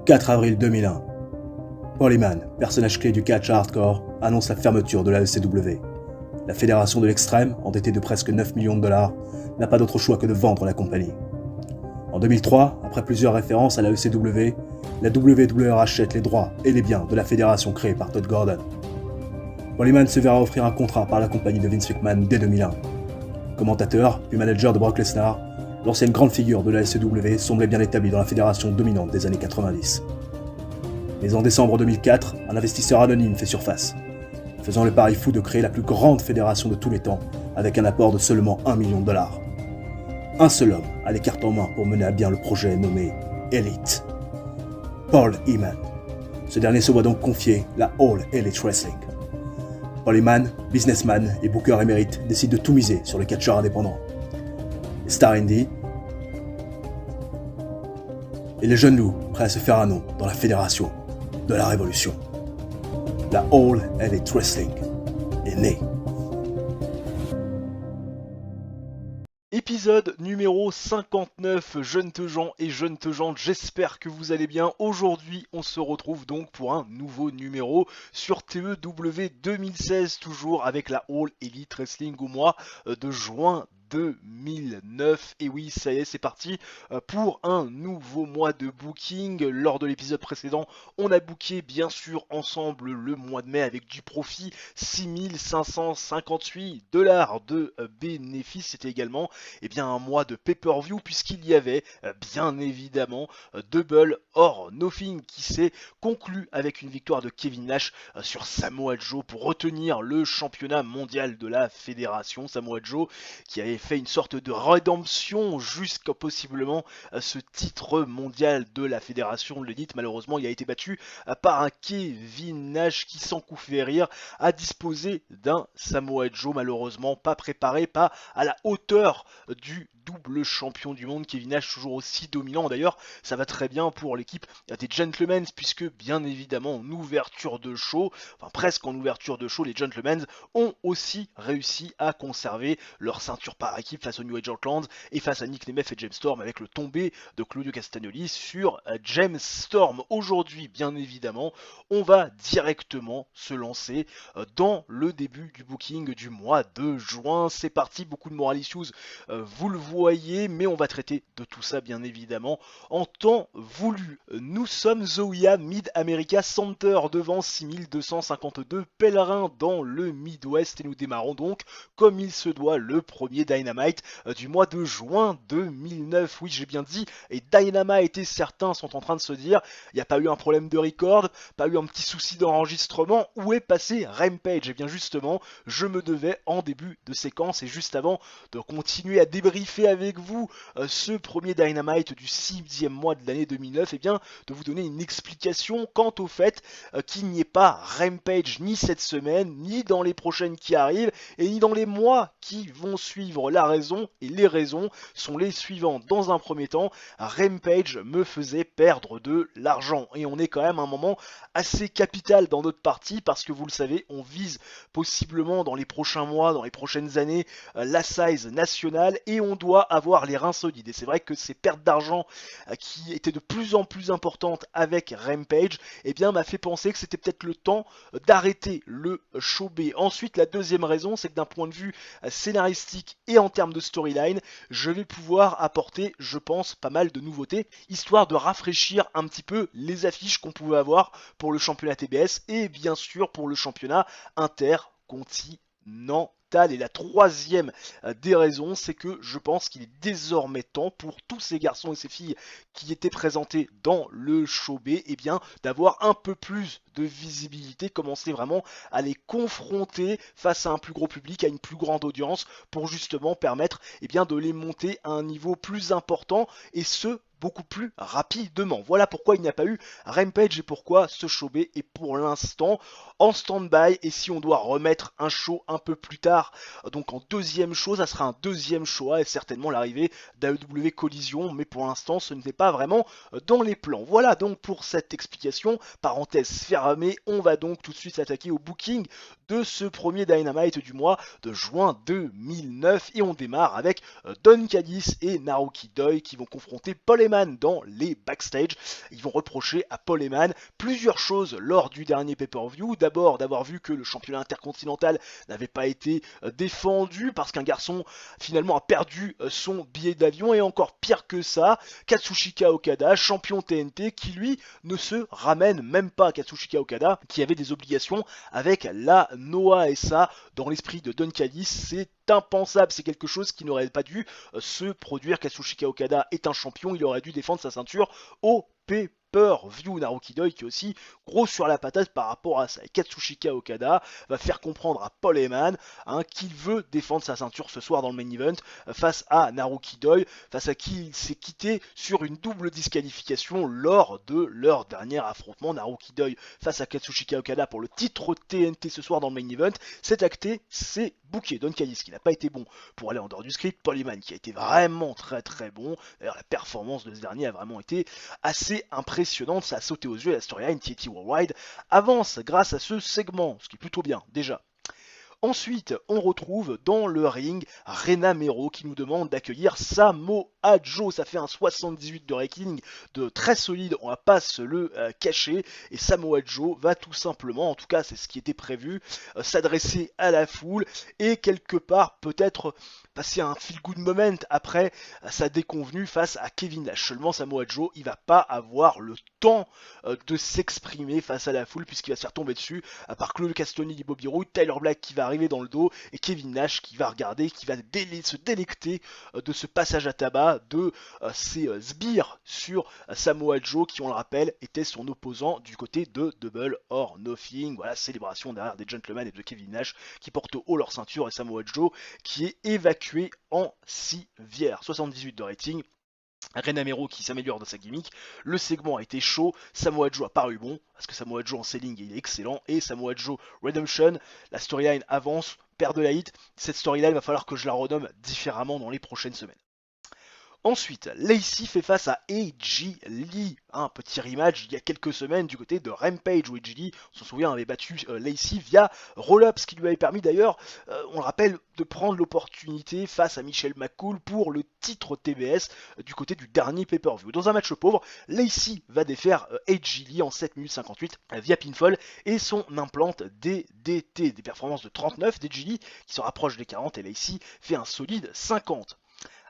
4 avril 2001. Paul Heyman, personnage clé du catch hardcore, annonce la fermeture de la ECW. La fédération de l'extrême, endettée de presque 9 millions de dollars, n'a pas d'autre choix que de vendre la compagnie. En 2003, après plusieurs références à la ECW, la WWE rachète les droits et les biens de la fédération créée par Todd Gordon. Paul Heyman se verra offrir un contrat par la compagnie de Vince McMahon dès 2001. Commentateur, puis manager de Brock Lesnar, l'ancienne grande figure de la ECW semblait bien établi dans la fédération dominante des années 90. Mais en décembre 2004, un investisseur anonyme fait surface, faisant le pari fou de créer la plus grande fédération de tous les temps avec un apport de seulement 1 million de dollars. Un seul homme a les cartes en main pour mener à bien le projet nommé Elite. Paul Heyman. Ce dernier se voit donc confier la All Elite Wrestling. Paul Heyman, businessman et booker émérite, décide de tout miser sur le catcheur indépendant. Les stars indie et les jeunes loups prêts à se faire un nom dans la fédération de la révolution. La All Elite Wrestling est née. Épisode numéro 59, jeunes gens et jeunes gens, j'espère que vous allez bien. Aujourd'hui, on se retrouve donc pour un nouveau numéro sur TEW 2016, toujours avec la All Elite Wrestling au mois de juin 2009. Et oui, ça y est, c'est parti pour un nouveau mois de booking. Lors de l'épisode précédent, on a booké bien sûr ensemble le mois de mai avec du profit, 6558 $ de bénéfices. C'était également un mois de pay-per-view puisqu'il y avait bien évidemment Double or Nothing qui s'est conclu avec une victoire de Kevin Nash sur Samoa Joe pour retenir le championnat mondial de la fédération. Samoa Joe qui avait fait une sorte de rédemption jusqu'à possiblement ce titre mondial de la fédération de l'élite. Malheureusement, il a été battu par un Kevin Nash qui, sans coup fait rire, a disposé d'un Samoa Joe malheureusement pas préparé, pas à la hauteur du double champion du monde. Kevin Nash toujours aussi dominant. D'ailleurs, ça va très bien pour l'équipe des Gentlemen puisque bien évidemment en ouverture de show, enfin presque en ouverture de show, les Gentlemen ont aussi réussi à conserver leur ceinture par équipe face au New Age Outland et face à Nick Nemeth et James Storm avec le tombé de Claudio Castagnoli sur James Storm. Aujourd'hui, bien évidemment, on va directement se lancer dans le début du booking du mois de juin. C'est parti, beaucoup de moral issues, vous le voyez, mais on va traiter de tout ça bien évidemment en temps voulu. Nous sommes Zoya Mid America Center devant 6252 pèlerins dans le Midwest et nous démarrons donc comme il se doit le premier Dynamite du mois de juin 2009. Oui, j'ai bien dit, et Dynamite et certains sont en train de se dire, il n'y a pas eu un problème de record, pas eu un petit souci d'enregistrement, où est passé Rampage? Et bien justement, je me devais en début de séquence et juste avant de continuer à débriefer avec vous ce premier Dynamite du 6e mois de l'année 2009, et bien de vous donner une explication quant au fait qu'il n'y ait pas Rampage ni cette semaine, ni dans les prochaines qui arrivent, et ni dans les mois qui vont suivre. La raison et les raisons sont les suivantes. Dans un premier temps, Rampage me faisait perdre de l'argent, et on est quand même à un moment assez capital dans notre partie parce que vous le savez, on vise possiblement dans les prochains mois, dans les prochaines années, la size nationale et on doit avoir les reins solides. Et c'est vrai que ces pertes d'argent qui étaient de plus en plus importantes avec Rampage, m'a fait penser que c'était peut-être le temps d'arrêter le show B. Ensuite, la deuxième raison, c'est que d'un point de vue scénaristique et en termes de storyline, je vais pouvoir apporter, je pense, pas mal de nouveautés, histoire de rafraîchir un petit peu les affiches qu'on pouvait avoir pour le championnat TBS et bien sûr pour le championnat intercontinental. Et la troisième des raisons, c'est que je pense qu'il est désormais temps pour tous ces garçons et ces filles qui étaient présentés dans le show B, d'avoir un peu plus de visibilité, commencer vraiment à les confronter face à un plus gros public, à une plus grande audience, pour justement permettre de les monter à un niveau plus important, et ce, beaucoup plus rapidement. Voilà pourquoi il n'y a pas eu Rampage et pourquoi ce show B est pour l'instant en stand-by. Et si on doit remettre un show un peu plus tard, donc en deuxième show, ça sera un deuxième show A et certainement l'arrivée d'AEW Collision, mais pour l'instant ce n'était pas vraiment dans les plans. Voilà donc pour cette explication, parenthèse fermée, on va donc tout de suite s'attaquer au booking de ce premier Dynamite du mois de juin 2009 et on démarre avec Don Callis et Naruki Doi qui vont confronter Paul Heyman Heyman dans les backstage. Ils vont reprocher à Paul Heyman plusieurs choses lors du dernier pay-per-view. D'abord, d'avoir vu que le championnat intercontinental n'avait pas été défendu parce qu'un garçon finalement a perdu son billet d'avion, et encore pire que ça, Katsushika Okada, champion TNT, qui lui ne se ramène même pas. Katsushika Okada qui avait des obligations avec la Noah, et ça, dans l'esprit de Don Callis, c'est impensable, c'est quelque chose qui n'aurait pas dû se produire. Katsushika Okada est un champion, il aurait dû défendre sa ceinture au pay-per-view. Naruki Doi qui est aussi gros sur la patate par rapport à ça. Et Katsushika Okada va faire comprendre à Paul Heyman qu'il veut défendre sa ceinture ce soir dans le main event face à Naruki Doi, face à qui il s'est quitté sur une double disqualification lors de leur dernier affrontement. Naruki Doi face à Katsushika Okada pour le titre TNT ce soir dans le main event. C'est acté, c'est booké. Don Callis qui n'a pas été bon pour aller en dehors du script, Paul Heyman qui a été vraiment très très bon. D'ailleurs, la performance de ce dernier a vraiment été assez impressionnante, ça a sauté aux yeux. La storyline TNT Worldwide avance grâce à ce segment, ce qui est plutôt bien déjà. Ensuite, on retrouve dans le ring Rena Mero qui nous demande d'accueillir Samoa Joe. Ça fait un 78 de rating de très solide, on va pas se le cacher. Et Samoa Joe va tout simplement, en tout cas c'est ce qui était prévu, s'adresser à la foule et quelque part peut-être passer un feel-good moment après sa déconvenue face à Kevin Nash. Seulement Samoa Joe, il va pas avoir le temps de s'exprimer face à la foule puisqu'il va se faire tomber dessus par Claude Castagnoli, Bobby Roode, Tyler Black qui va arriver dans le dos et Kevin Nash qui va regarder, qui va se délecter de ce passage à tabac, de ces sbires sur Samoa Joe qui, on le rappelle, était son opposant du côté de Double or Nothing. Voilà, célébration derrière des gentlemen et de Kevin Nash qui portent haut leur ceinture et Samoa Joe qui est évacué en civière. 78 de rating. Rena Mero qui s'améliore dans sa gimmick. Le segment a été chaud. Samoa Joe a paru bon parce que Samoa Joe en selling il est excellent. Et Samoa Joe Redemption, la storyline avance, perd de la hit. Cette storyline, il va falloir que je la renomme différemment dans les prochaines semaines. Ensuite, Lacey fait face à AJ Lee, un petit rematch il y a quelques semaines du côté de Rampage où AJ Lee, on se souvient, avait battu Lacey via roll-up, ce qui lui avait permis d'ailleurs, on le rappelle, de prendre l'opportunité face à Michelle McCool pour le titre TBS du côté du dernier pay-per-view. Dans un match pauvre, Lacey va défaire AJ Lee en 7 minutes 58 via pinfall et son implante DDT, des performances de 39 d'AJ Lee qui se rapproche des 40 et Lacey fait un solide 50.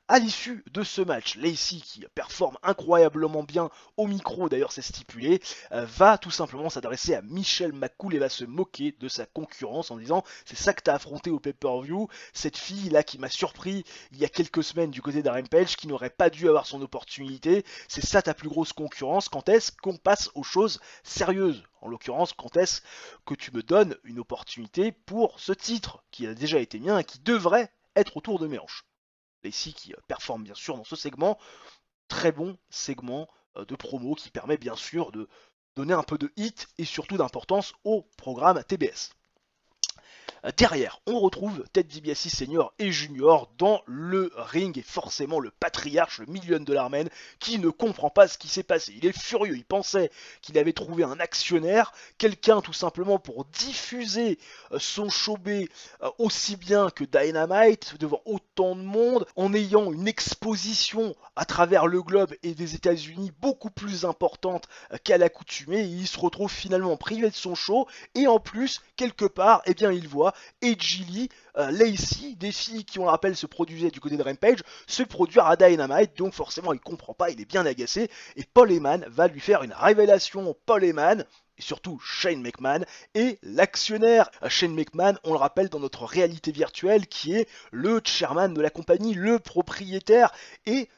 À l'issue de ce match, Lacey, qui performe incroyablement bien au micro, d'ailleurs c'est stipulé, va tout simplement s'adresser à Michelle McCool et va se moquer de sa concurrence en disant « C'est ça que t'as affronté au pay-per-view, cette fille-là qui m'a surpris il y a quelques semaines du côté de Rampage, qui n'aurait pas dû avoir son opportunité, c'est ça ta plus grosse concurrence, quand est-ce qu'on passe aux choses sérieuses ? En l'occurrence, quand est-ce que tu me donnes une opportunité pour ce titre qui a déjà été mien et qui devrait être autour de mes hanches ?» Lacey qui performe bien sûr dans ce segment, très bon segment de promo qui permet bien sûr de donner un peu de hit et surtout d'importance au programme TBS. Derrière, on retrouve Ted DiBiase Senior et Junior dans le ring et forcément le patriarche, le $1 million man, qui ne comprend pas ce qui s'est passé. Il est furieux, il pensait qu'il avait trouvé un actionnaire, quelqu'un tout simplement pour diffuser son showbé aussi bien que Dynamite devant autant de monde, en ayant une exposition à travers le globe et des États-Unis beaucoup plus importante qu'à l'accoutumée. Il se retrouve finalement privé de son show et en plus, quelque part, eh bien, il voit AJ Lee, Lacey, des filles qui, on le rappelle, se produisaient du côté de Rampage, se produire à Dynamite, donc forcément il comprend pas, il est bien agacé, et Paul Heyman va lui faire une révélation. Paul Heyman, et surtout Shane McMahon, et l'actionnaire Shane McMahon, on le rappelle, dans notre réalité virtuelle, qui est le chairman de la compagnie, le propriétaire, et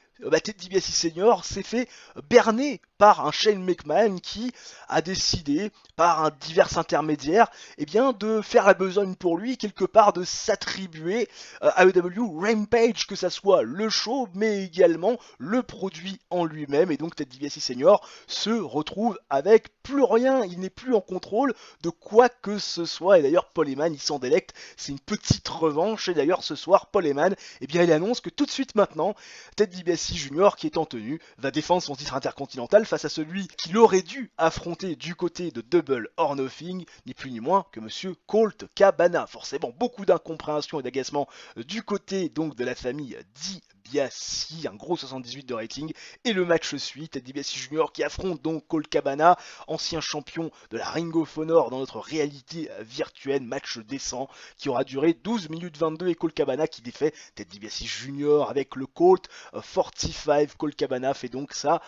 Ted DiBiase Senior s'est fait berner par un Shane McMahon qui a décidé, par un divers intermédiaires, eh bien, de faire la besogne pour lui, quelque part de s'attribuer à AEW Rampage, que ça soit le show, mais également le produit en lui-même. Et donc Ted DiBiase Senior se retrouve avec plus rien, il n'est plus en contrôle de quoi que ce soit. Et d'ailleurs, Paul Heyman, il s'en délecte, c'est une petite revanche. Et d'ailleurs, ce soir, Paul Heyman, eh bien, il annonce que tout de suite maintenant, Ted DiBiase Jr., qui est en tenue, va défendre son titre intercontinental face à celui qu'il aurait dû affronter du côté de Double or Nothing, ni plus ni moins que Monsieur Colt Cabana. Forcément, beaucoup d'incompréhension et d'agacement du côté donc de la famille DiBiase, un gros 78 de rating. Et le match suit, Ted DiBiase Jr. qui affronte donc Colt Cabana, ancien champion de la Ring of Honor dans notre réalité virtuelle. Match décent qui aura duré 12 minutes 22 et Colt Cabana qui défait Ted DiBiase Jr. avec le Colt 45. Colt Cabana fait donc ça,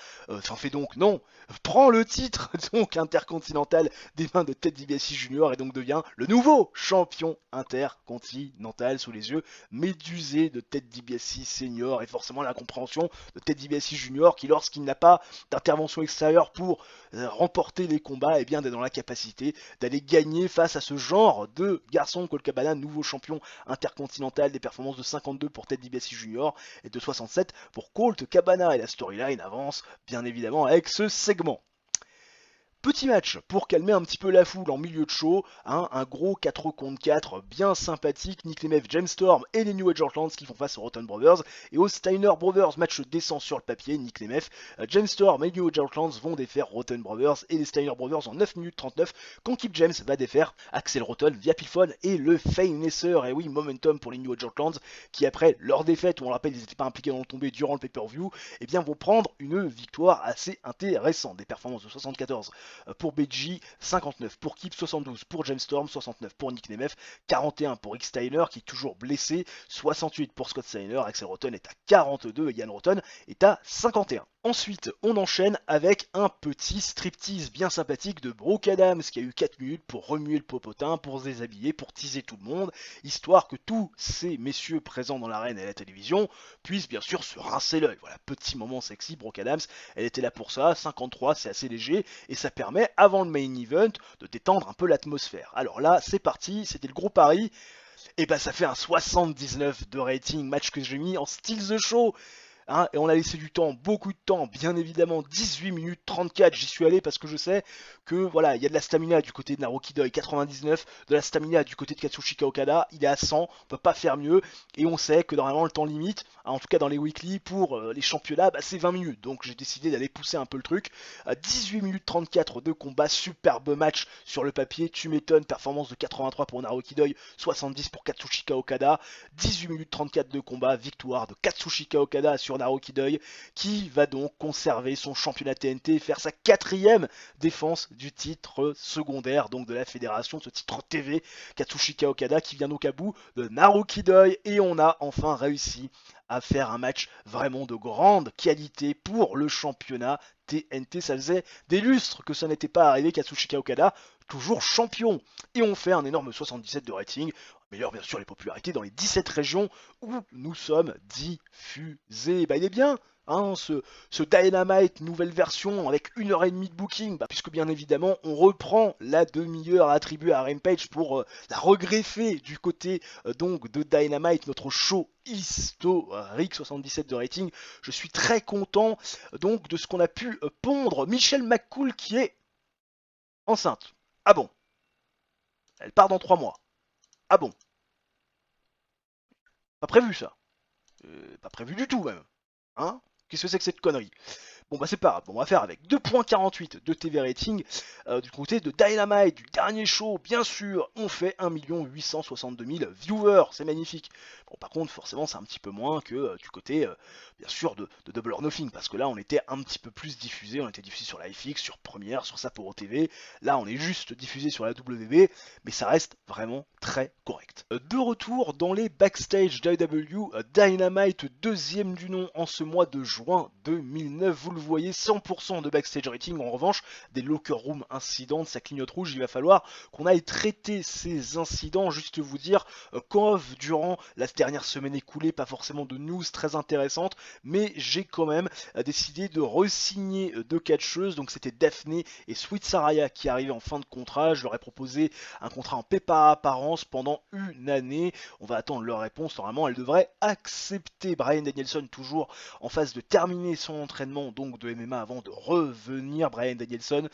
prend le titre donc intercontinental des mains de Ted DiBiase Jr. et donc devient le nouveau champion intercontinental sous les yeux médusés de Ted DiBiase Senior et forcément la compréhension de Ted DiBiase Jr. qui lorsqu'il n'a pas d'intervention extérieure pour remporter les combats, et bien d'être dans la capacité d'aller gagner face à ce genre de garçon. Colt Cabana, nouveau champion intercontinental, des performances de 52 pour Ted DiBiase Jr. et de 67 pour Colt Cabana et la storyline avance bien évidemment avec ce segment. Petit match pour calmer un petit peu la foule en milieu de show, un gros 4 contre 4 bien sympathique, Nick Nemeth, James Storm et les New Age Outlaws qui font face aux Rotten Brothers et aux Steiner Brothers, match décent sur le papier, Nick Nemeth, James Storm et les New Age Outlaws vont défaire Rotten Brothers et les Steiner Brothers en 9 minutes 39, quand Kip James va défaire Axel Rotten via Pillphone et le Finesser, et oui, momentum pour les New Age Outlaws qui après leur défaite, où on le rappelle ils n'étaient pas impliqués dans le tombé durant le pay-per-view, et bien vont prendre une victoire assez intéressante, des performances de 74 pour BG, 59 pour Kip, 72 pour James Storm, 69 pour Nick Nemeth, 41 pour Rick Steiner qui est toujours blessé, 68 pour Scott Steiner, Axel Rotten est à 42 et Ian Rotten est à 51. Ensuite, on enchaîne avec un petit striptease bien sympathique de Brooke Adams qui a eu 4 minutes pour remuer le popotin, pour se déshabiller, pour teaser tout le monde, histoire que tous ces messieurs présents dans l'arène et à la télévision puissent bien sûr se rincer l'œil. Voilà, petit moment sexy, Brooke Adams, elle était là pour ça, 53 c'est assez léger et ça permet avant le main event de détendre un peu l'atmosphère. Alors là, c'est parti, c'était le gros pari, et bah ça fait un 79 de rating, match que j'ai mis en style The Show. Et on a laissé du temps, beaucoup de temps, bien évidemment, 18 minutes 34, j'y suis allé parce que je sais que voilà, il y a de la stamina du côté de Naruki Doi, 99, de la stamina du côté de Katsushika Okada, il est à 100, on peut pas faire mieux, et on sait que normalement le temps limite, en tout cas dans les weekly, pour les championnats, c'est 20 minutes, donc j'ai décidé d'aller pousser un peu le truc, 18 minutes 34 de combat, superbe match sur le papier, tu m'étonnes, performance de 83 pour Naruki Doi, 70 pour Katsushika Okada, 18 minutes 34 de combat, victoire de Katsushika Okada sur Naruki Doi, qui va donc conserver son championnat TNT et faire sa 4e défense du titre secondaire, donc de la fédération, ce titre TV, Katsushika Okada qui vient donc à bout de Naruki Doi, et on a enfin réussi à faire un match vraiment de grande qualité pour le championnat TNT. Ça faisait des lustres que ça n'était pas arrivé, Katsushika Okada toujours champion, et on fait un énorme 77 de rating, meilleur bien sûr les popularités dans les 17 régions où nous sommes diffusés. Il est bien, ce Dynamite nouvelle version avec 1h30 de booking, puisque bien évidemment on reprend la demi-heure attribuée à Rampage pour la regreffer du côté donc de Dynamite, notre show historique, 77 de rating. Je suis très content donc de ce qu'on a pu pondre. Michelle McCool qui est enceinte. Ah bon? Elle part dans 3 mois. Ah bon? Pas prévu ça. Pas prévu du tout même. Hein? Qu'est-ce que c'est que cette connerie? Bon c'est pas grave, on va faire avec 2.48 de TV rating du côté de Dynamite, du dernier show, bien sûr, on fait 1 862 000 viewers, c'est magnifique. Bon par contre forcément c'est un petit peu moins que du côté bien sûr de Double or Nothing, parce que là on était un petit peu plus diffusé, on était diffusé sur la FX, sur Premiere, sur Sapporo TV, là on est juste diffusé sur la WB, mais ça reste vraiment très correct. De retour dans les backstage d'AEW, Dynamite, deuxième du nom en ce mois de juin 2009, vous le voyez, 100% de backstage rating. En revanche, des locker room incidents, ça clignote rouge, il va falloir qu'on aille traiter ces incidents. Juste vous dire durant la dernière semaine écoulée, pas forcément de news très intéressantes, mais j'ai quand même décidé de re-signer deux catcheuses. Donc c'était Daphné et Sweet Saraya qui arrivaient en fin de contrat. Je leur ai proposé un contrat en paie par apparence pendant une année. On va attendre leur réponse. Normalement, elles devraient accepter. Bryan Danielson toujours en phase de terminer son entraînement donc donc de MMA avant de revenir. Bryan Danielson,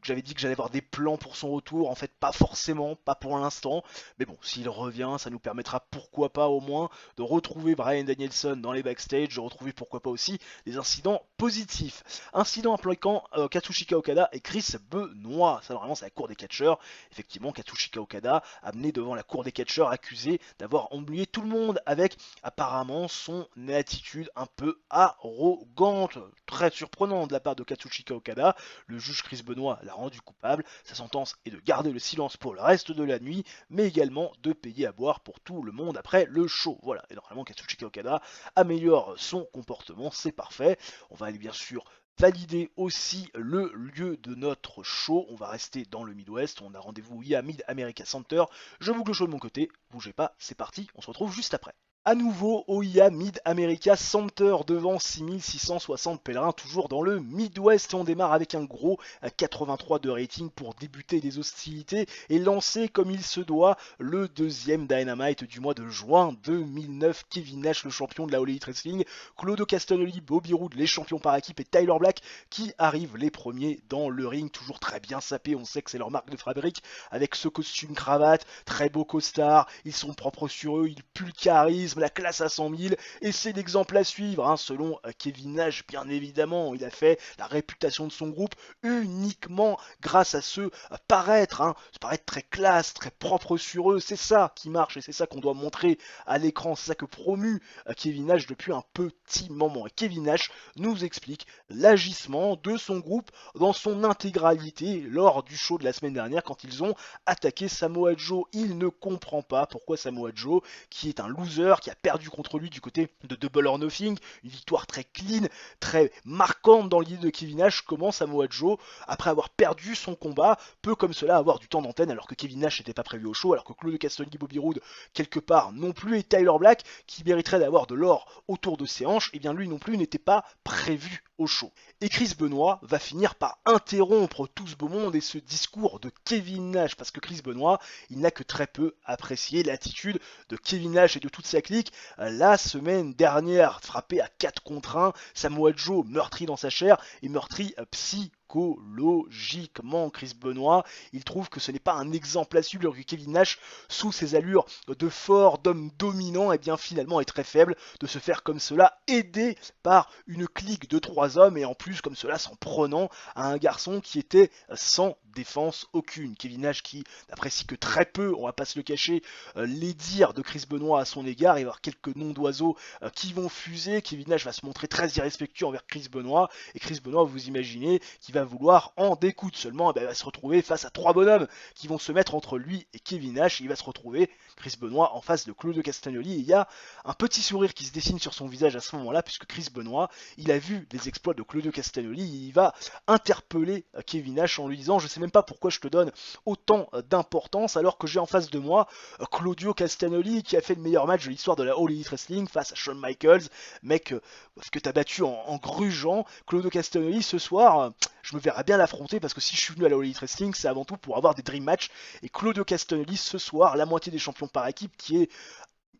j'avais dit que j'allais avoir des plans pour son retour, en fait pas forcément, pas pour l'instant, mais bon, s'il revient, ça nous permettra pourquoi pas au moins de retrouver Bryan Danielson dans les backstage, de retrouver pourquoi pas aussi des incidents positifs. Incident impliquant Katsushika Okada et Chris Benoit, ça normalement c'est la cour des catcheurs. Effectivement, Katsushika Okada amené devant la cour des catcheurs, accusé d'avoir embrouillé tout le monde avec apparemment son attitude un peu arrogante, très surprenante de la part de Katsushika Okada. Le juge Chris Benoit l'a rendu coupable. Sa sentence est de garder le silence pour le reste de la nuit, mais également de payer à boire pour tout le monde après le show. Voilà, et normalement Katsushika Okada améliore son comportement, c'est parfait. On va aller bien sûr valider aussi le lieu de notre show. On va rester dans le Midwest. On a rendez-vous à Mid America Center. Je boucle le show de mon côté. Bougez pas, c'est parti. On se retrouve juste après. À nouveau, OIA Mid America Center devant 6660 pèlerins, toujours dans le Midwest. Et on démarre avec un gros 83 de rating pour débuter les hostilités et lancer comme il se doit le deuxième Dynamite du mois de juin 2009. Kevin Nash, le champion de la All Elite Wrestling, Claudio Castagnoli, Bobby Roode, les champions par équipe, et Tyler Black qui arrivent les premiers dans le ring, toujours très bien sapés. On sait que c'est leur marque de fabrique avec ce costume cravate, très beau costard. Ils sont propres sur eux, ils puent le charisme, la classe à 100 000, et c'est l'exemple à suivre, hein, selon Kevin Nash, bien évidemment. Il a fait la réputation de son groupe uniquement grâce à ce paraître, ce paraître très classe, très propre sur eux. C'est ça qui marche et c'est ça qu'on doit montrer à l'écran, c'est ça que promue Kevin Nash depuis un petit moment. Et Kevin Nash nous explique l'agissement de son groupe dans son intégralité lors du show de la semaine dernière quand ils ont attaqué Samoa Joe. Il ne comprend pas pourquoi Samoa Joe, qui est un loser, qui a perdu contre lui du côté de Double or Nothing, une victoire très clean, très marquante dans l'idée de Kevin Nash, comment Samoa Joe, après avoir perdu son combat, peut comme cela avoir du temps d'antenne alors que Kevin Nash n'était pas prévu au show, alors que Claudio Castagnoli, Bobby Roode quelque part non plus, et Tyler Black, qui mériterait d'avoir de l'or autour de ses hanches, et bien lui non plus n'était pas prévu au show. Et Chris Benoit va finir par interrompre tout ce beau monde et ce discours de Kevin Nash, parce que Chris Benoit, il n'a que très peu apprécié l'attitude de Kevin Nash et de toute sa clique. La semaine dernière, frappé à 4 contre 1, Samoa Joe meurtri dans sa chair et meurtri psychologiquement. Chris Benoit, il trouve que ce n'est pas un exemple à suivre, alors que Kevin Nash, sous ses allures de fort, d'homme dominant, et bien finalement est très faible de se faire comme cela, aidé par une clique de 3 hommes, et en plus comme cela s'en prenant à un garçon qui était sans défense aucune. Kevin Nash qui n'apprécie que très peu, on va pas se le cacher, les dires de Chris Benoit à son égard. Il va y avoir quelques noms d'oiseaux qui vont fuser. Kevin Nash va se montrer très irrespectueux envers Chris Benoit, et Chris Benoit, vous imaginez, qui va vouloir en découdre. Seulement, il va se retrouver face à 3 bonhommes qui vont se mettre entre lui et Kevin Nash, et il va se retrouver, Chris Benoit, en face de Claudio Castagnoli, et il y a un petit sourire qui se dessine sur son visage à ce moment-là, puisque Chris Benoit, il a vu les exploits de Claudio Castagnoli, il va interpeller Kevin Nash en lui disant: je sais même pas pourquoi je te donne autant d'importance alors que j'ai en face de moi Claudio Castagnoli qui a fait le meilleur match de l'histoire de la All Elite Wrestling face à Shawn Michaels, mec que t'as battu en grugeant. Claudio Castagnoli, ce soir, je me verrais bien l'affronter, parce que si je suis venu à la All Elite Wrestling, c'est avant tout pour avoir des dream matchs. Et Claudio Castagnoli, ce soir, la moitié des champions par équipe, qui est,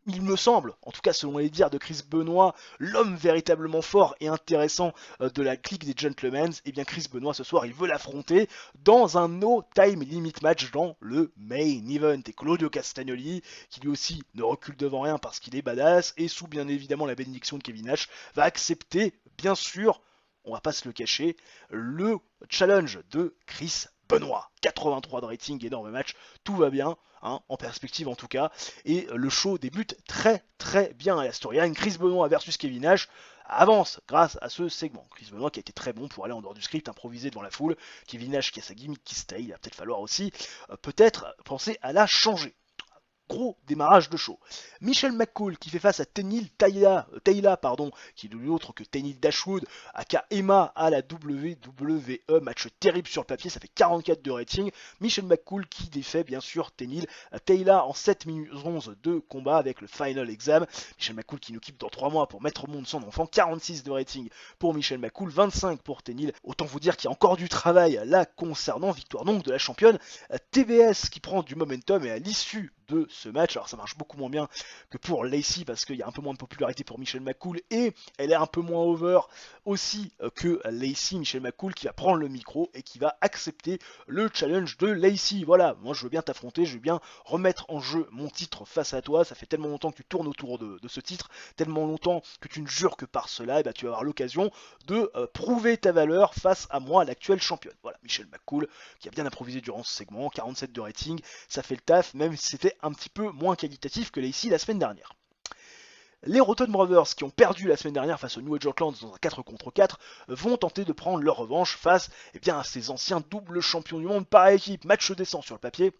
il me semble, en tout cas selon les dires de Chris Benoit, l'homme véritablement fort et intéressant de la clique des Gentlemen, et bien Chris Benoit ce soir il veut l'affronter dans un no time limit match dans le main event. Et Claudio Castagnoli, qui lui aussi ne recule devant rien parce qu'il est badass, et sous bien évidemment la bénédiction de Kevin Nash, va accepter, bien sûr, on va pas se le cacher, le challenge de Chris Benoit. 83 de rating, énorme match, tout va bien, en perspective en tout cas, et le show débute très très bien. La storyline Chris Benoit versus Kevin Nash avance grâce à ce segment. Chris Benoit qui a été très bon pour aller en dehors du script, improviser devant la foule. Kevin Nash qui a sa gimmick qui stay, il va peut-être falloir aussi peut-être penser à la changer. Gros démarrage de show. Michelle McCool qui fait face à Tenille Taylor, qui est de l'autre que Tenille Dashwood, aka Emma à la WWE. Match terrible sur le papier, ça fait 44 de rating. Michelle McCool qui défait bien sûr Tenille Taylor en 7 minutes 11 de combat avec le final exam. Michelle McCool qui nous quitte dans 3 mois pour mettre au monde son enfant. 46 de rating pour Michelle McCool, 25 pour Tenille. Autant vous dire qu'il y a encore du travail là concernant. Victoire donc de la championne TBS qui prend du momentum, et à l'issue de ce match. Alors ça marche beaucoup moins bien que pour Lacey parce qu'il y a un peu moins de popularité pour Michelle McCool et elle est un peu moins over aussi que Lacey. Michelle McCool qui va prendre le micro et qui va accepter le challenge de Lacey. Voilà, moi je veux bien t'affronter, je veux bien remettre en jeu mon titre face à toi. Ça fait tellement longtemps que tu tournes autour de ce titre, tellement longtemps que tu ne jures que par cela, et bah, tu vas avoir l'occasion de prouver ta valeur face à moi, l'actuelle championne. Voilà, Michelle McCool qui a bien improvisé durant ce segment, 47 de rating, ça fait le taf, même si c'était un petit peu moins qualitatif que Lacey la semaine dernière. Les Rotten Brothers, qui ont perdu la semaine dernière face aux New Age Outlaws dans un 4 contre 4, vont tenter de prendre leur revanche face à ces anciens doubles champions du monde par équipe. Match décent sur le papier.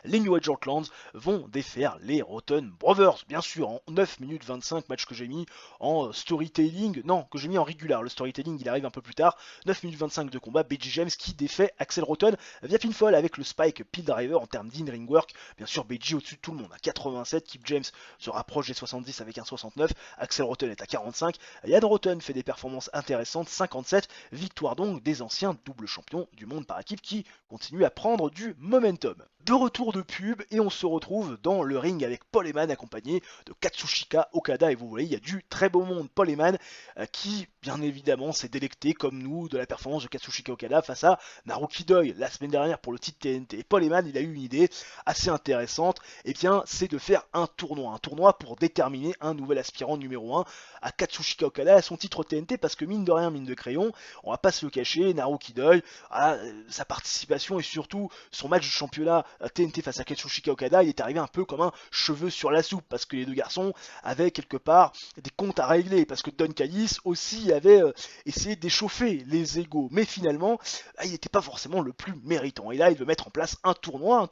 Les New Age Outlaws vont défaire les Rotten Brothers, bien sûr, en 9 minutes 25, match que j'ai mis en storytelling, non, que j'ai mis en régular, le storytelling il arrive un peu plus tard, 9 minutes 25 de combat, BG James qui défait Axel Rotten via pinfall avec le spike pile driver en termes d'in-ring work, bien sûr BG au-dessus de tout le monde, à 87, Kip James se rapproche des 70 avec un 69, Axel Rotten est à 45, Yann Rotten fait des performances intéressantes, 57, victoire donc des anciens doubles champions du monde par équipe qui continuent à prendre du momentum. De retour de pub et on se retrouve dans le ring avec Paul Heyman accompagné de Katsushika Okada et vous voyez il y a du très beau monde. Paul Heyman qui bien évidemment s'est délecté comme nous de la performance de Katsushika Okada face à Naruki Doi la semaine dernière pour le titre TNT. Et Paul Heyman il a eu une idée assez intéressante, et bien c'est de faire un tournoi pour déterminer un nouvel aspirant numéro 1 à Katsushika Okada à son titre TNT, parce que mine de rien, mine de crayon, on va pas se le cacher, Naruki Doi, sa participation et surtout son match de championnat TNT face à Katsushika Okada, il est arrivé un peu comme un cheveu sur la soupe, parce que les deux garçons avaient quelque part des comptes à régler, parce que Don Callis aussi avait essayé d'échauffer les égos, mais finalement, il n'était pas forcément le plus méritant. Et là, il veut mettre en place un tournoi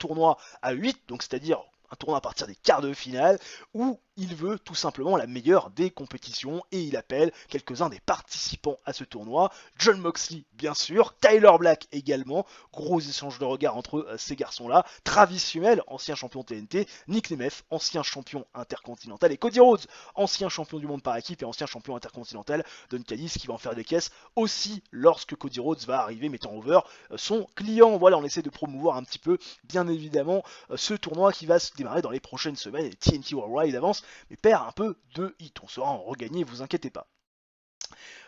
à 8, donc c'est-à-dire un tournoi à partir des quarts de finale, où il veut tout simplement la meilleure des compétitions, et il appelle quelques-uns des participants à ce tournoi, Jon Moxley bien sûr, Tyler Black également, gros échange de regards entre ces garçons-là, Travis Hummel, ancien champion TNT, Nick Nemeth, ancien champion intercontinental, et Cody Rhodes, ancien champion du monde par équipe et ancien champion intercontinental, Don Callis qui va en faire des caisses aussi lorsque Cody Rhodes va arriver mettant over son client. Voilà, on essaie de promouvoir un petit peu, bien évidemment, ce tournoi qui va se démarrer dans les prochaines semaines, et TNT Worldwide avance, mais perd un peu de hit. On saura en regagner, vous inquiétez pas.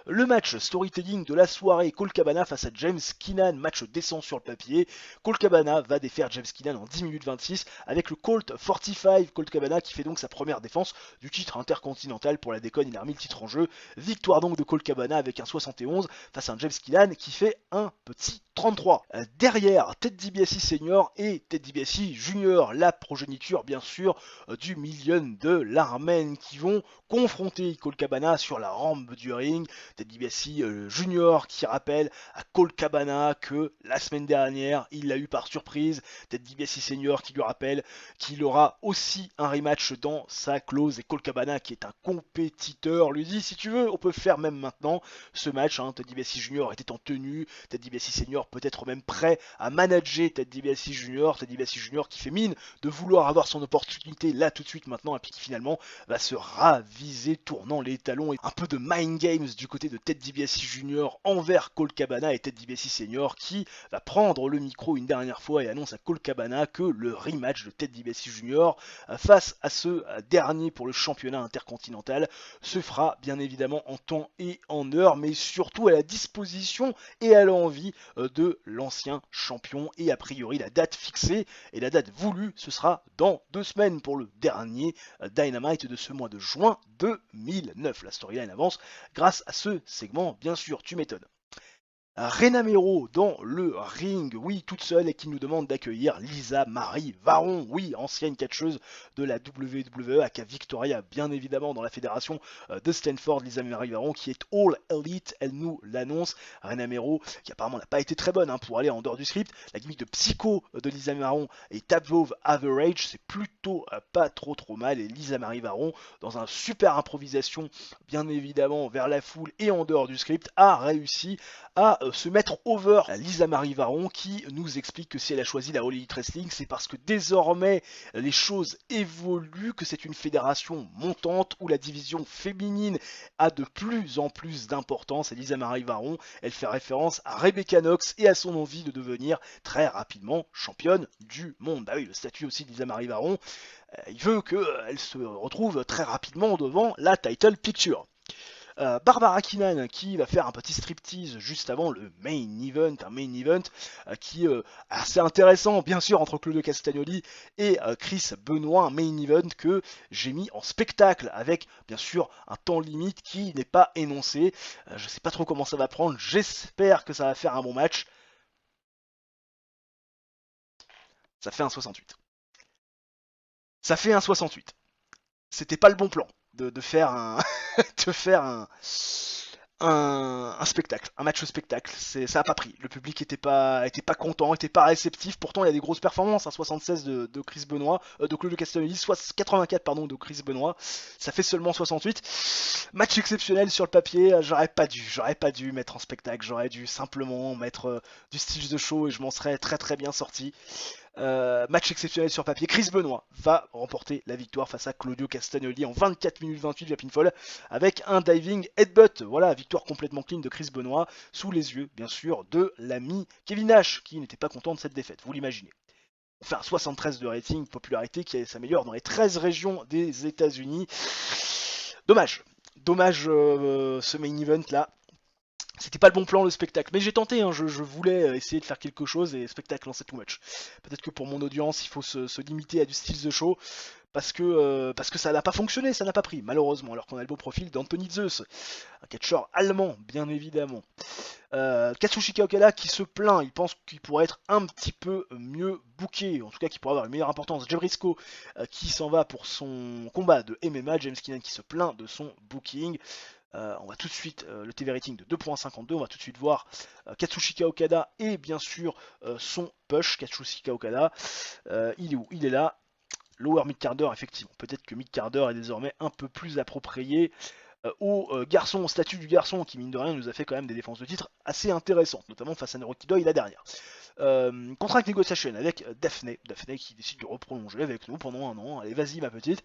Le match storytelling de la soirée, Colt Cabana face à James Keenan, match décent sur le papier. Colt Cabana va défaire James Keenan en 10 minutes 26 avec le Colt 45. Colt Cabana qui fait donc sa première défense du titre intercontinental. Pour la déconne, il a remis le titre en jeu. Victoire donc de Colt Cabana avec un 71 face à un James Keenan qui fait un petit 33. Derrière, Ted DiBiase Senior et Ted DiBiase Junior, la progéniture bien sûr du Million de l'Armen, qui vont confronter Colt Cabana sur la rampe du ring. Ted DiBiase Junior qui rappelle à Colt Cabana que la semaine dernière il l'a eu par surprise. Ted DiBiase Senior qui lui rappelle qu'il aura aussi un rematch dans sa clause, et Colt Cabana qui est un compétiteur lui dit si tu veux on peut faire même maintenant ce match. Ted DiBiase Junior était en tenue, Ted DiBiase Senior peut-être même prêt à manager Ted DiBiase Junior. Ted DiBiase Junior qui fait mine de vouloir avoir son opportunité là tout de suite maintenant, et puis qui finalement va se raviser tournant les talons, et un peu de mind games du côté de Ted DiBiase Jr. envers Colt Cabana, et Ted DiBiase Senior qui va prendre le micro une dernière fois et annonce à Colt Cabana que le rematch de Ted DiBiase Jr. face à ce dernier pour le championnat intercontinental se fera bien évidemment en temps et en heure, mais surtout à la disposition et à l'envie de l'ancien champion. Et a priori la date fixée et la date voulue, ce sera dans 2 semaines pour le dernier Dynamite de ce mois de juin 2009. La storyline avance grâce à ce segment, bien sûr, tu m'étonnes. Rena Mero dans le ring, oui, toute seule, et qui nous demande d'accueillir Lisa Marie Varon, oui, ancienne catcheuse de la WWE, aka Victoria, bien évidemment, dans la fédération de Stanford. Lisa Marie Varon qui est All Elite, elle nous l'annonce. Rena Mero, qui apparemment n'a pas été très bonne pour aller en dehors du script. La gimmick de psycho de Lisa Varon est above average, c'est plutôt pas trop mal, et Lisa Marie Varon, dans un super improvisation, bien évidemment, vers la foule et en dehors du script, a réussi à se mettre over Lisa Marie Varon, qui nous explique que si elle a choisi la All Elite Wrestling, c'est parce que désormais les choses évoluent, que c'est une fédération montante où la division féminine a de plus en plus d'importance. Et Lisa Marie Varon, elle fait référence à Rebecca Knox et à son envie de devenir très rapidement championne du monde. Bah oui, le statut aussi de Lisa Marie Varon, il veut qu'elle se retrouve très rapidement devant la title picture. Barbara Keenan qui va faire un petit striptease juste avant le main event, un main event qui est assez intéressant, bien sûr, entre Claudio Castagnoli et Chris Benoit, un main event que j'ai mis en spectacle avec, bien sûr, un temps limite qui n'est pas énoncé. Je sais pas trop comment ça va prendre, j'espère que ça va faire un bon match. Ça fait un 68. Ça fait un 68. C'était pas le bon plan de faire un de faire un spectacle, un match spectacle. Ça a pas pris. Le public était pas content, était pas réceptif. Pourtant, il y a des grosses performances. 76 de Chris Benoit, de Claudio Castagnoli, soit 84 pardon de Chris Benoit. Ça fait seulement 68. Match exceptionnel sur le papier. J'aurais pas dû mettre en spectacle. J'aurais dû simplement mettre du style de show et je m'en serais très très bien sorti. Match exceptionnel sur papier. Chris Benoit va remporter la victoire face à Claudio Castagnoli en 24 minutes 28 via pinfall avec un diving headbutt. Voilà, victoire complètement clean de Chris Benoit sous les yeux, bien sûr, de l'ami Kevin Nash qui n'était pas content de cette défaite, vous l'imaginez. On fait un 73 de rating, popularité qui s'améliore dans les 13 régions des États-Unis. Dommage ce main event là. C'était pas le bon plan le spectacle, mais j'ai tenté, hein, je voulais essayer de faire quelque chose et le spectacle, c'est too much. Peut-être que pour mon audience, il faut se limiter à du style The Show, parce que ça n'a pas fonctionné, ça n'a pas pris, malheureusement, alors qu'on a le beau profil d'Anthony Zeus, un catcheur allemand, bien évidemment. Katsushika Okada qui se plaint, il pense qu'il pourrait être un petit peu mieux booké, en tout cas qu'il pourrait avoir une meilleure importance. Jay Briscoe qui s'en va pour son combat de MMA, James Keenan qui se plaint de son booking. On va tout de suite, le TV rating de 2.52, on va tout de suite voir Katsushika Okada et bien sûr son push. Katsushika Okada, il est où? Il est là, lower mid-carder, effectivement. Peut-être que mid-carder est désormais un peu plus approprié au garçon, au statut du garçon, qui mine de rien nous a fait quand même des défenses de titre assez intéressantes, notamment face à Naruki Doi la dernière. Contract négociation avec Daphne qui décide de reprolonger avec nous pendant un an. Allez, vas-y ma petite.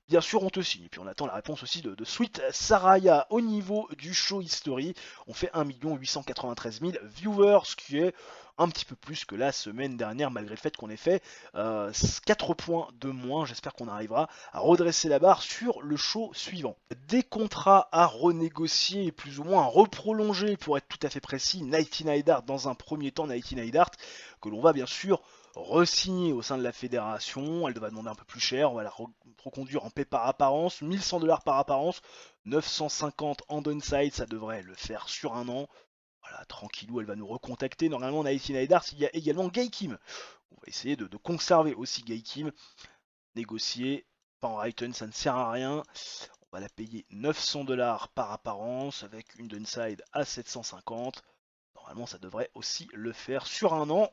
Bien sûr, on te signe. Et puis on attend la réponse aussi de Sweet Saraya au niveau du show history. On fait 1 893 000 viewers, ce qui est un petit peu plus que la semaine dernière, malgré le fait qu'on ait fait 4 points de moins. J'espère qu'on arrivera à redresser la barre sur le show suivant. Des contrats à renégocier, plus ou moins à reprolonger, pour être tout à fait précis. Nighty Neidhart dans un premier temps, Nighty Neidhart, que l'on va bien sûr re-signer au sein de la fédération. Elle va demander un peu plus cher, on va la reconduire en paie par apparence, 1100$ par apparence, 950 en downside, ça devrait le faire sur un an. Voilà, tranquillou, elle va nous recontacter. Normalement, Nighty Neidhart, il y a également Gail Kim. On va essayer de conserver aussi Gail Kim. Négocier, pas en Raiten, ça ne sert à rien. On va la payer 900$ par apparence avec une downside à 750. Normalement, ça devrait aussi le faire sur un an.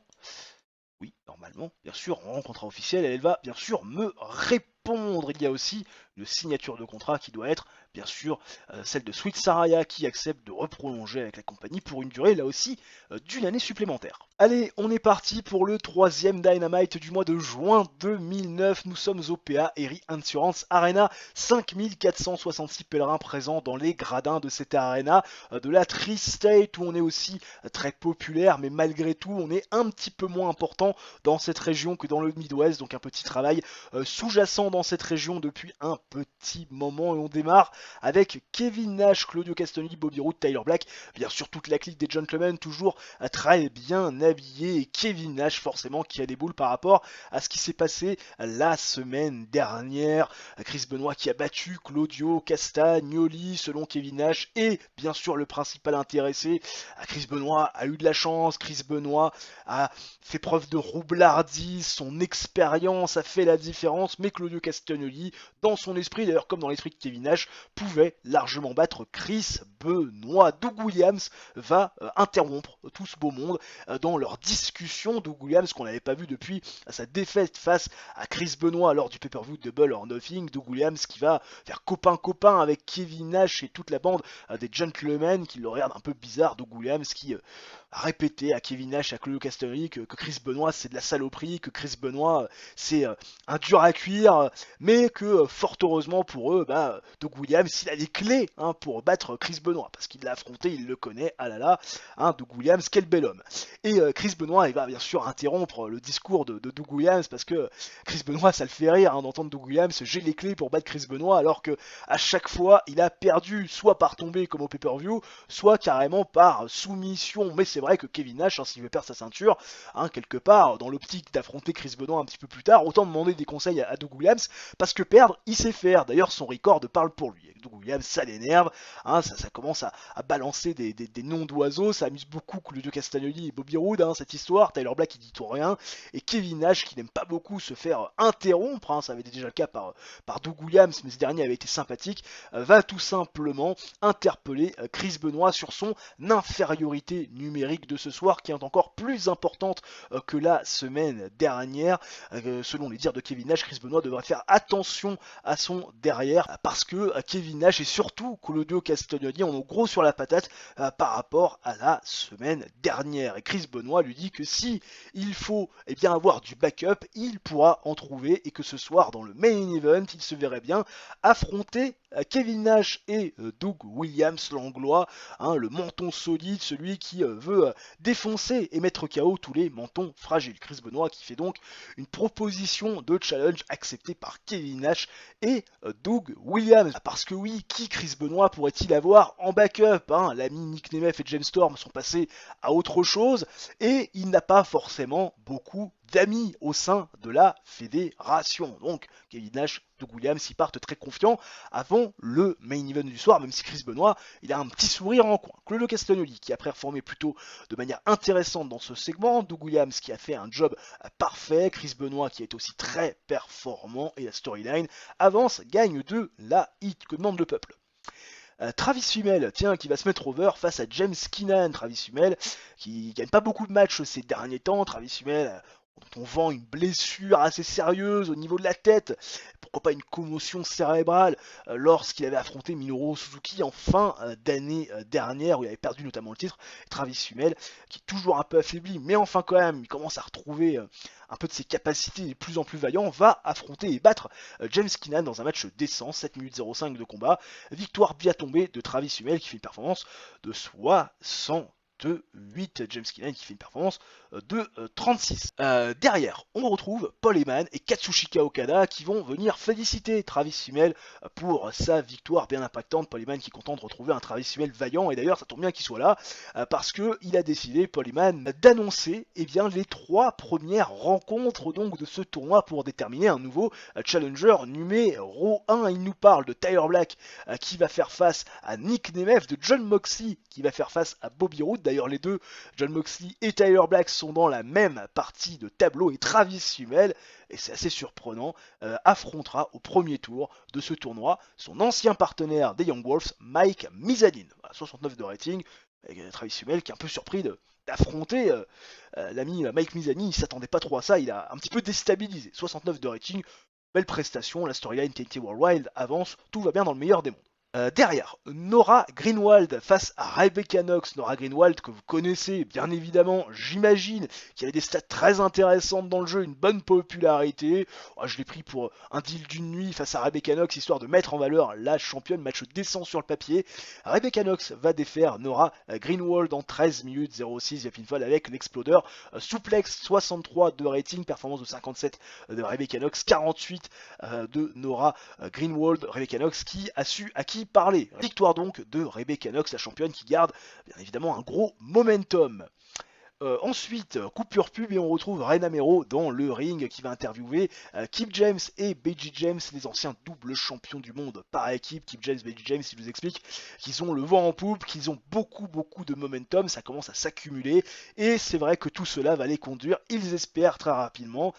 Oui, normalement, bien sûr, en contrat officiel, elle va bien sûr me répondre. Il y a aussi une signature de contrat qui doit être, bien sûr, celle de Sweet Saraya qui accepte de reprolonger avec la compagnie pour une durée, là aussi, d'une année supplémentaire. Allez, on est parti pour le 3e Dynamite du mois de juin 2009. Nous sommes au PA Eri Insurance Arena. 5466 pèlerins présents dans les gradins de cette arena de la Tri-State, où on est aussi très populaire, mais malgré tout, on est un petit peu moins important dans cette région que dans le Midwest. Donc un petit travail sous-jacent dans cette région depuis un petit moment. Et on démarre avec Kevin Nash, Claudio Castagnoli, Bobby Roode, Tyler Black. Bien sûr, toute la clique des gentlemen, toujours très bien habillé, et Kevin Nash forcément qui a des boules par rapport à ce qui s'est passé la semaine dernière. Chris Benoit qui a battu Claudio Castagnoli selon Kevin Nash, et bien sûr le principal intéressé, Chris Benoit a eu de la chance. Chris Benoit a fait preuve de roublardise, son expérience a fait la différence, mais Claudio Castagnoli, dans son esprit, d'ailleurs comme dans l'esprit de Kevin Nash, pouvait largement battre Chris Benoit. Doug Williams va interrompre tout ce beau monde dans leur discussion. Doug Williams, qu'on n'avait pas vu depuis sa défaite face à Chris Benoit lors du pay-per-view Double or Nothing. Doug Williams qui va faire copain-copain avec Kevin Nash et toute la bande des gentlemen qui le regardent un peu bizarre. Doug Williams qui a répété à Kevin Nash et à Claudio Castagnoli que Chris Benoit c'est de la saloperie, que Chris Benoit c'est un dur à cuire, mais que fort heureusement pour eux, Doug Williams il a les clés pour battre Chris Benoit, parce qu'il l'a affronté, il le connaît, ah là là, Doug Williams, quel bel homme. Et Chris Benoit il va bien sûr interrompre le discours de Doug Williams, parce que Chris Benoit ça le fait rire d'entendre Doug Williams, j'ai les clés pour battre Chris Benoit, alors que à chaque fois il a perdu, soit par tomber comme au pay-per-view, soit carrément par soumission. Mais c'est vrai que Kevin Nash, s'il veut perdre sa ceinture, quelque part, dans l'optique d'affronter Chris Benoit un petit peu plus tard, autant demander des conseils à Doug Williams, parce que perdre, il sait faire. D'ailleurs, son record parle pour lui. Doug Williams, ça l'énerve, ça commence à balancer des noms d'oiseaux, ça amuse beaucoup Claudio Castagnoli et Bobby Roode, cette histoire. Tyler Black, il dit tout rien, et Kevin Nash, qui n'aime pas beaucoup se faire interrompre, ça avait été déjà le cas par Doug Williams, mais ce dernier avait été sympathique, va tout simplement interpeller Chris Benoit sur son infériorité numérique de ce soir, qui est encore plus importante que la semaine dernière. Selon les dires de Kevin Nash, Chris Benoit devrait faire attention à son derrière, parce que Kevin Nash et surtout Claudio Castagnoli en ont gros sur la patate par rapport à la semaine dernière. Et Chris Benoit lui dit que si il faut avoir du backup, il pourra en trouver, et que ce soir dans le main event, il se verrait bien affronter Kevin Nash et Doug Williams, l'anglois, le menton solide, celui qui veut défoncer et mettre KO tous les mentons fragiles. Chris Benoit qui fait donc une proposition de challenge acceptée par Kevin Nash et Doug Williams. Parce que oui, qui Chris Benoit pourrait-il avoir en backup, L'ami Nick Nemeth et James Storm sont passés à autre chose, et il n'a pas forcément beaucoup d'amis au sein de la fédération. Donc Kevin Nash, Doug Williams, ils partent très confiants avant le main event du soir, même si Chris Benoit, il a un petit sourire en coin. Claudio Castagnoli qui a performé plutôt de manière intéressante dans ce segment, Doug Williams qui a fait un job parfait, Chris Benoit qui est aussi très performant, et la storyline avance, gagne de la hit. Que demande le peuple? Travis Fimmel, qui va se mettre over face à James Keenan. Travis Fimmel, qui gagne pas beaucoup de matchs ces derniers temps. Travis Fimmel, dont on vend une blessure assez sérieuse au niveau de la tête, pourquoi pas une commotion cérébrale, lorsqu'il avait affronté Minoru Suzuki en fin d'année dernière, où il avait perdu notamment le titre. Travis Fimmel, qui est toujours un peu affaibli, mais enfin quand même, il commence à retrouver un peu de ses capacités, de plus en plus vaillant, va affronter et battre James Keenan dans un match décent, 7 minutes 05 de combat. Victoire bien tombée de Travis Fimmel, qui fait une performance de 68. James Keenan qui fait une performance de 36. Derrière, on retrouve Paul Heyman et Katsushika Okada qui vont venir féliciter Travis Fimmel pour sa victoire bien impactante. Paul Heyman qui est content de retrouver un Travis Fimmel vaillant, et d'ailleurs ça tombe bien qu'il soit là parce que il a décidé, Paul Heyman, d'annoncer les 3 premières rencontres donc de ce tournoi pour déterminer un nouveau challenger numéro 1. Il nous parle de Tyler Black qui va faire face à Nick Nemeth, de Jon Moxley qui va faire face à Bobby Roode. D'ailleurs les deux, Jon Moxley et Tyler Black, sont dans la même partie de tableau, et Travis Fimmel, et c'est assez surprenant, affrontera au premier tour de ce tournoi son ancien partenaire des Young Wolves, Mike Mizanin. 69 de rating, avec Travis Fimmel qui est un peu surpris d'affronter l'ami Mike Mizanin. Il s'attendait pas trop à ça, il a un petit peu déstabilisé. 69 de rating, belle prestation, la storyline TNT Worldwide avance, tout va bien dans le meilleur des mondes. Derrière, Nora Greenwald face à Rebecca Knox. Nora Greenwald que vous connaissez bien évidemment, j'imagine, qui avait des stats très intéressantes dans le jeu, une bonne popularité. Je l'ai pris pour un deal d'une nuit face à Rebecca Knox, histoire de mettre en valeur la championne. Match décent sur le papier. Rebecca Knox va défaire Nora Greenwald en 13 minutes 06 via pinfall avec l'explodeur souplex. 63 de rating, performance de 57 de Rebecca Knox, 48 de Nora Greenwald. Rebecca Knox qui a su à qui parler. Victoire donc de Rebecca Knox, la championne qui garde bien évidemment un gros momentum. Ensuite, coupure pub et on retrouve Rey Mero dans le ring qui va interviewer Kip James et Beji James, les anciens doubles champions du monde par équipe. Kip James, Beji James, il nous explique qu'ils ont le vent en poupe, qu'ils ont beaucoup de momentum, ça commence à s'accumuler et c'est vrai que tout cela va les conduire, ils espèrent très rapidement,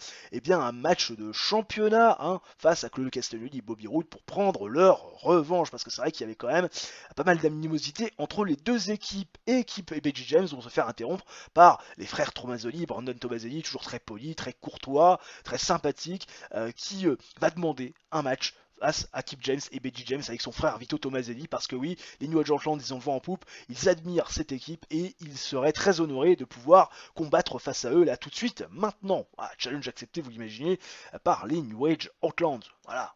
un match de championnat face à Claudio Castagnoli et Bobby Roode pour prendre leur revanche, parce que c'est vrai qu'il y avait quand même pas mal d'animosité entre les deux équipes, et Kip et Beji James vont se faire interrompre par les frères Tomaselli, Brandon Tomaselli, toujours très poli, très courtois, très sympathique, qui va demander un match face à Kip James et Beji James avec son frère Vito Tomaselli, parce que oui, les New Age Outlaws, ils ont le vent en poupe, ils admirent cette équipe et ils seraient très honorés de pouvoir combattre face à eux là tout de suite, maintenant. Challenge accepté, vous l'imaginez, par les New Age Outlaws. Voilà.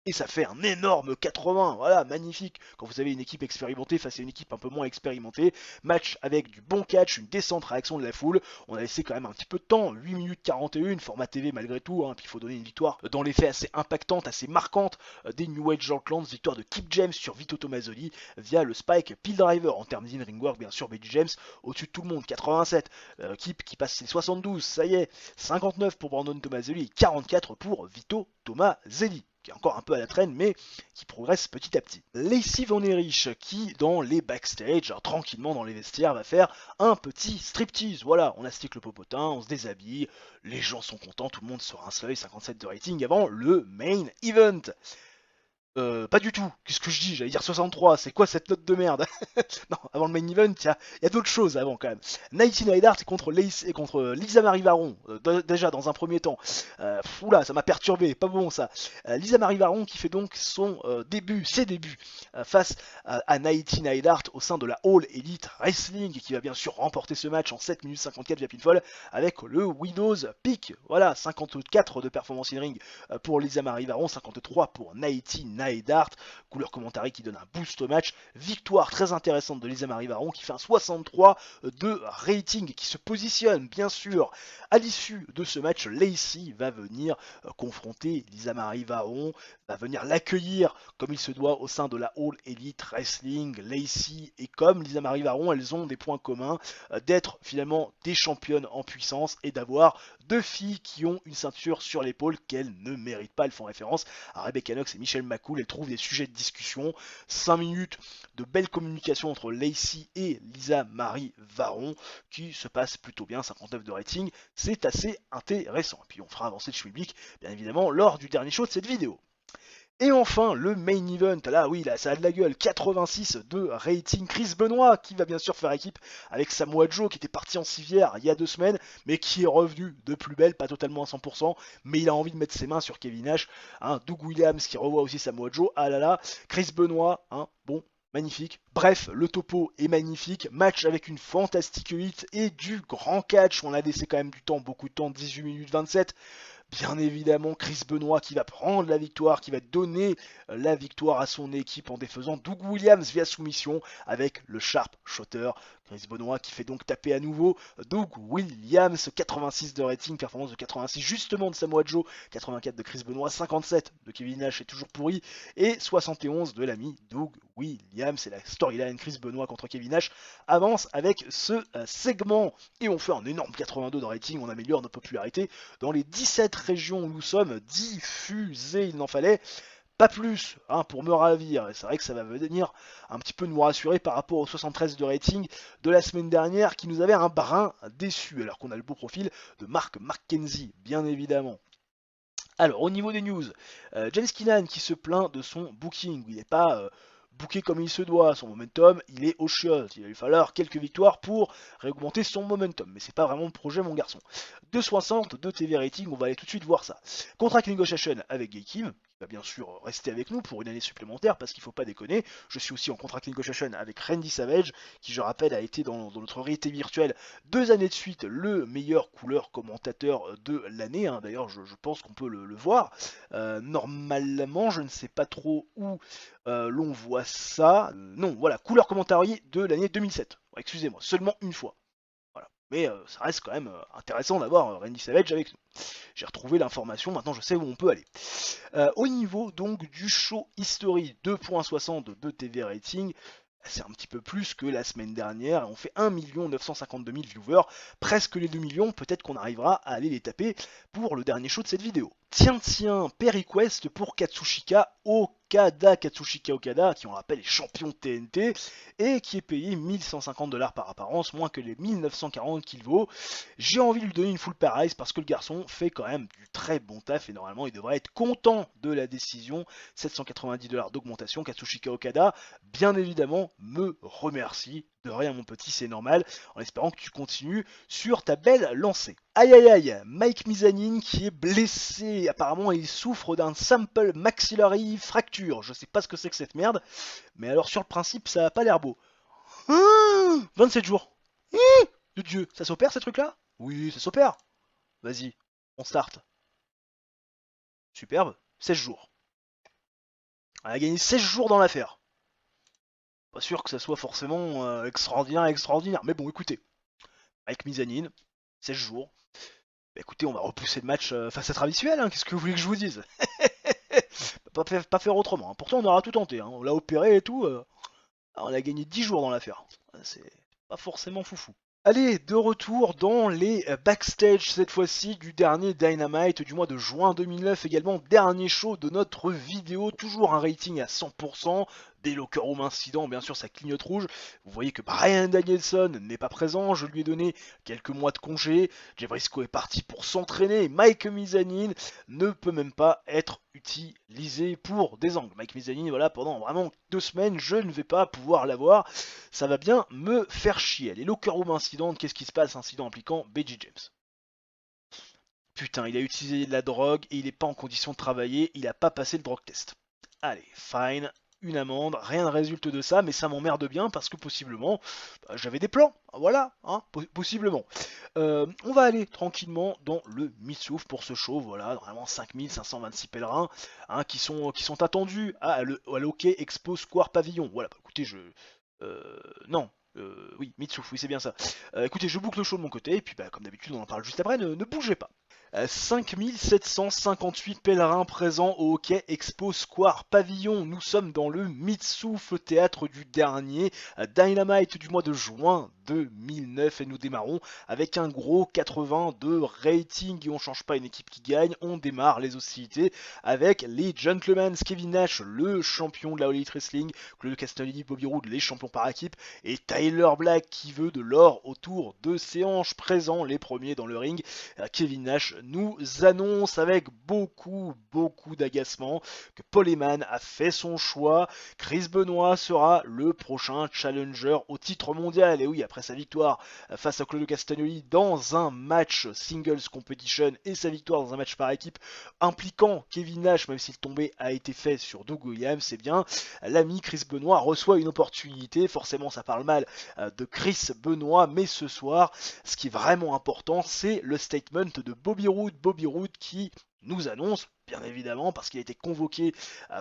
Et ça fait un énorme 80, voilà, magnifique. Quand vous avez une équipe expérimentée face à une équipe un peu moins expérimentée, match avec du bon catch, une décente réaction de la foule. On a laissé quand même un petit peu de temps, 8 minutes 41, format TV malgré tout, puis il faut donner une victoire dans les faits assez impactante, assez marquante des New Age Outlaws, victoire de Kip James sur Vito Tomaselli via le Spike Pile Driver. En termes d'in-ring work, bien sûr, Beji James au-dessus de tout le monde, 87, Kip qui passe ses 72, ça y est, 59 pour Brandon Tomaselli et 44 pour Vito Tomaselli, qui est encore un peu à la traîne, mais qui progresse petit à petit. Lacey Van Erich, qui dans les backstage, tranquillement dans les vestiaires, va faire un petit striptease. Voilà, on astique le popotin, on se déshabille, les gens sont contents, tout le monde se rince l'œil, 57 de rating avant le main event. Pas du tout. Qu'est-ce que je dis? J'allais dire 63. C'est quoi cette note de merde? Non, avant le main event, il y a d'autres choses avant quand même. Nighty Neidhart contre Lisa Marie Varon. Déjà dans un premier temps. Oula, ça m'a perturbé. Pas bon ça. Lisa Marie Varon qui fait donc ses débuts face à Nighty Neidhart au sein de la All Elite Wrestling, et qui va bien sûr remporter ce match en 7 minutes 54 via pinfall avec le Widow's Peak. Voilà, 54 de performance in ring pour Lisa Marie Varon, 53 pour Nighty Neidhart. Couleur commentary qui donne un boost au match. Victoire très intéressante de Lisa Marie Varon qui fait un 63 de rating, qui se positionne bien sûr à l'issue de ce match. Lacey va venir confronter Lisa Marie Varon, va venir l'accueillir comme il se doit au sein de la All Elite Wrestling. Lacey et comme Lisa Marie Varon, elles ont des points communs, d'être finalement des championnes en puissance et d'avoir deux filles qui ont une ceinture sur l'épaule qu'elles ne méritent pas. Elles font référence à Rebecca Knox et Michelle McCool. Elles trouvent des sujets de discussion. 5 minutes de belle communication entre Lacey et Lisa Marie Varon qui se passe plutôt bien, 59 de rating. C'est assez intéressant. Et puis on fera avancer le public, bien évidemment, lors du dernier show de cette vidéo. Et enfin, le main event, là oui, là ça a de la gueule, 86 de rating. Chris Benoit qui va bien sûr faire équipe avec Samoa Joe qui était parti en civière il y a 2 semaines, mais qui est revenu de plus belle, pas totalement à 100%, mais il a envie de mettre ses mains sur Kevin Nash. Doug Williams qui revoit aussi Samoa Joe, ah là là, Chris Benoit, bon, magnifique. Bref, le topo est magnifique. Match avec une fantastique hit et du grand catch. On a laissé quand même du temps, beaucoup de temps, 18 minutes 27. Bien évidemment, Chris Benoit qui va prendre la victoire, qui va donner la victoire à son équipe en défaisant Doug Williams via soumission avec le Sharp Shooter. Chris Benoit qui fait donc taper à nouveau Doug Williams, 86 de rating, performance de 86 justement de Samoa Joe, 84 de Chris Benoit, 57 de Kevin Nash est toujours pourri, et 71 de l'ami Doug Williams. Et la storyline Chris Benoit contre Kevin Nash avance avec ce segment, et on fait un énorme 82 de rating, on améliore notre popularité dans les 17 régions où nous sommes diffusés. Il n'en fallait pas plus pour me ravir. C'est vrai que ça va venir un petit peu nous rassurer par rapport aux 73 de rating de la semaine dernière qui nous avait un brin déçu, alors qu'on a le beau profil de Mark McKenzie, bien évidemment. Alors au niveau des news, James Keenan qui se plaint de son booking, il n'est pas booké comme il se doit, son momentum il est au chiottes, il va lui falloir quelques victoires pour réaugmenter son momentum, mais c'est pas vraiment le projet mon garçon. 2,60 de TV rating, on va aller tout de suite voir ça. Contract negotiation avec Gay Kim, qui va bien sûr rester avec nous pour une année supplémentaire, parce qu'il faut pas déconner, je suis aussi en contract negotiation avec Randy Savage, qui je rappelle a été dans notre réalité virtuelle 2 années de suite le meilleur couleur commentateur de l'année, d'ailleurs je pense qu'on peut le voir. Normalement je ne sais pas trop où l'on voit ça, non voilà, couleur commentarié de l'année 2007, excusez-moi, seulement une fois. Mais ça reste quand même intéressant d'avoir Randy Savage avec nous. J'ai retrouvé l'information, maintenant je sais où on peut aller. Au niveau donc du show History, 2.60 de TV rating, c'est un petit peu plus que la semaine dernière. On fait 1 952 000 viewers, presque les 2 millions. Peut-être qu'on arrivera à aller les taper pour le dernier show de cette vidéo. Tiens, P-Request pour Katsushika Okada, qui on rappelle est champion TNT, et qui est payé 1150$ par apparence, moins que les 1940 qu'il vaut. J'ai envie de lui donner une full price parce que le garçon fait quand même du très bon taf et normalement il devrait être content de la décision. 790$ d'augmentation. Katsushika Okada, bien évidemment, me remercie. De rien mon petit, c'est normal, en espérant que tu continues sur ta belle lancée. Aïe aïe aïe, Mike Mizanin qui est blessé, apparemment il souffre d'un sample maxillary fracture, je sais pas ce que c'est que cette merde, mais alors sur le principe ça a pas l'air beau. 27 jours, de Dieu, ça s'opère ces trucs là? Oui, ça s'opère. Vas-y, on start. Superbe, 16 jours. On a gagné 16 jours dans l'affaire. Pas sûr que ça soit forcément extraordinaire, mais bon écoutez, Mike Mizanin, 16 jours. Bah écoutez, on va repousser le match face à Travisuel, hein, qu'est-ce que vous voulez que je vous dise? pas faire autrement, hein. Pourtant on aura tout tenté, hein. On l'a opéré et tout, on a gagné 10 jours dans l'affaire. C'est pas forcément foufou. Allez, de retour dans les backstage cette fois-ci du dernier Dynamite du mois de juin 2009, également dernier show de notre vidéo, toujours un rating à 100%, des locker room incidents, bien sûr ça clignote rouge, vous voyez que Bryan Danielson n'est pas présent, je lui ai donné quelques mois de congé, Jay Briscoe est parti pour s'entraîner, Mike Mizanin ne peut même pas être utilisé pour des angles. Mike Mizanin, voilà, pendant vraiment 2 semaines, je ne vais pas pouvoir l'avoir, ça va bien me faire chier. Les locker room incidents, qu'est-ce qui se passe? Incident impliquant BG James. Putain, il a utilisé de la drogue et il n'est pas en condition de travailler, il n'a pas passé le drug test. Allez, fine, une amende, rien ne résulte de ça, mais ça m'emmerde bien parce que possiblement, j'avais des plans, voilà, hein, possiblement. On va aller tranquillement dans le Mitsouf pour ce show, voilà, vraiment 5526 pèlerins hein, qui sont attendus à l'Hockey Expo Square Pavillon. Voilà, bah, écoutez, non, oui, Mitsouf, oui c'est bien ça. Écoutez, je boucle le show de mon côté, et puis bah, comme d'habitude on en parle juste après, ne bougez pas. 5758 pèlerins présents au Hockey Expo Square Pavillon. Nous sommes dans le Mitsouf théâtre du dernier Dynamite du mois de juin 2009 et nous démarrons avec un gros 80 de rating et on change pas une équipe qui gagne, on démarre les hostilités avec les Gentlemen, Kevin Nash, le champion de la All Elite Wrestling, Claudio Castagnoli, Bobby Roode, les champions par équipe et Tyler Black qui veut de l'or autour de ses hanches, présents les premiers dans le ring. Kevin Nash nous annonce avec beaucoup d'agacement que Paul Heyman a fait son choix. Chris Benoit sera le prochain challenger au titre mondial. Et oui, après sa victoire face à Claudio Castagnoli dans un match singles competition et sa victoire dans un match par équipe impliquant Kevin Nash, même si le tombé a été fait sur Doug Williams, c'est bien l'ami Chris Benoit reçoit une opportunité. Forcément, ça parle mal de Chris Benoit, mais ce soir, ce qui est vraiment important, c'est le statement de Bobby Roode qui nous annonce, bien évidemment, parce qu'il a été convoqué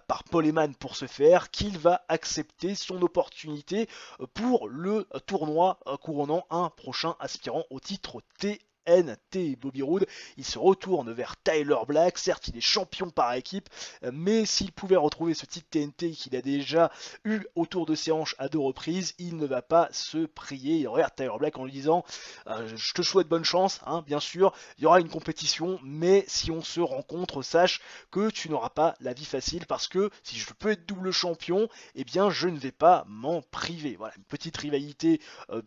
par Paul Heyman pour ce faire, qu'il va accepter son opportunité pour le tournoi couronnant un prochain aspirant au titre TNT. Bobby Roode, il se retourne vers Tyler Black, certes il est champion par équipe, mais s'il pouvait retrouver ce titre TNT qu'il a déjà eu autour de ses hanches à 2 reprises, il ne va pas se prier. Il regarde Tyler Black en lui disant je te souhaite bonne chance, hein, bien sûr, il y aura une compétition, mais si on se rencontre, sache que tu n'auras pas la vie facile parce que si je peux être double champion, eh bien je ne vais pas m'en priver. Voilà, une petite rivalité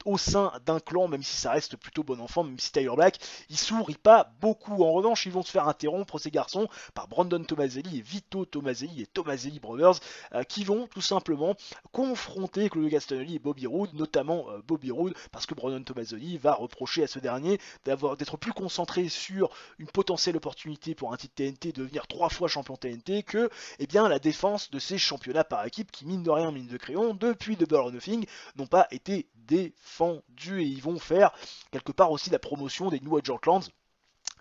au sein d'un clan, même si ça reste plutôt bon enfant, même si Tyler Black il sourit pas beaucoup. En revanche, ils vont se faire interrompre ces garçons par Brandon Tomaselli et Vito Tomaselli et Tomaselli Brothers qui vont tout simplement confronter Claudio Castagnoli et Bobby Roode, notamment Bobby Roode, parce que Brandon Tomaselli va reprocher à ce dernier d'être plus concentré sur une potentielle opportunité pour un titre TNT, de devenir 3 fois champion TNT, que eh bien, la défense de ces championnats par équipe qui, mine de rien, mine de crayon, depuis Double or Nothing, n'ont pas été défendus et ils vont faire quelque part aussi la promotion des New Age Outlands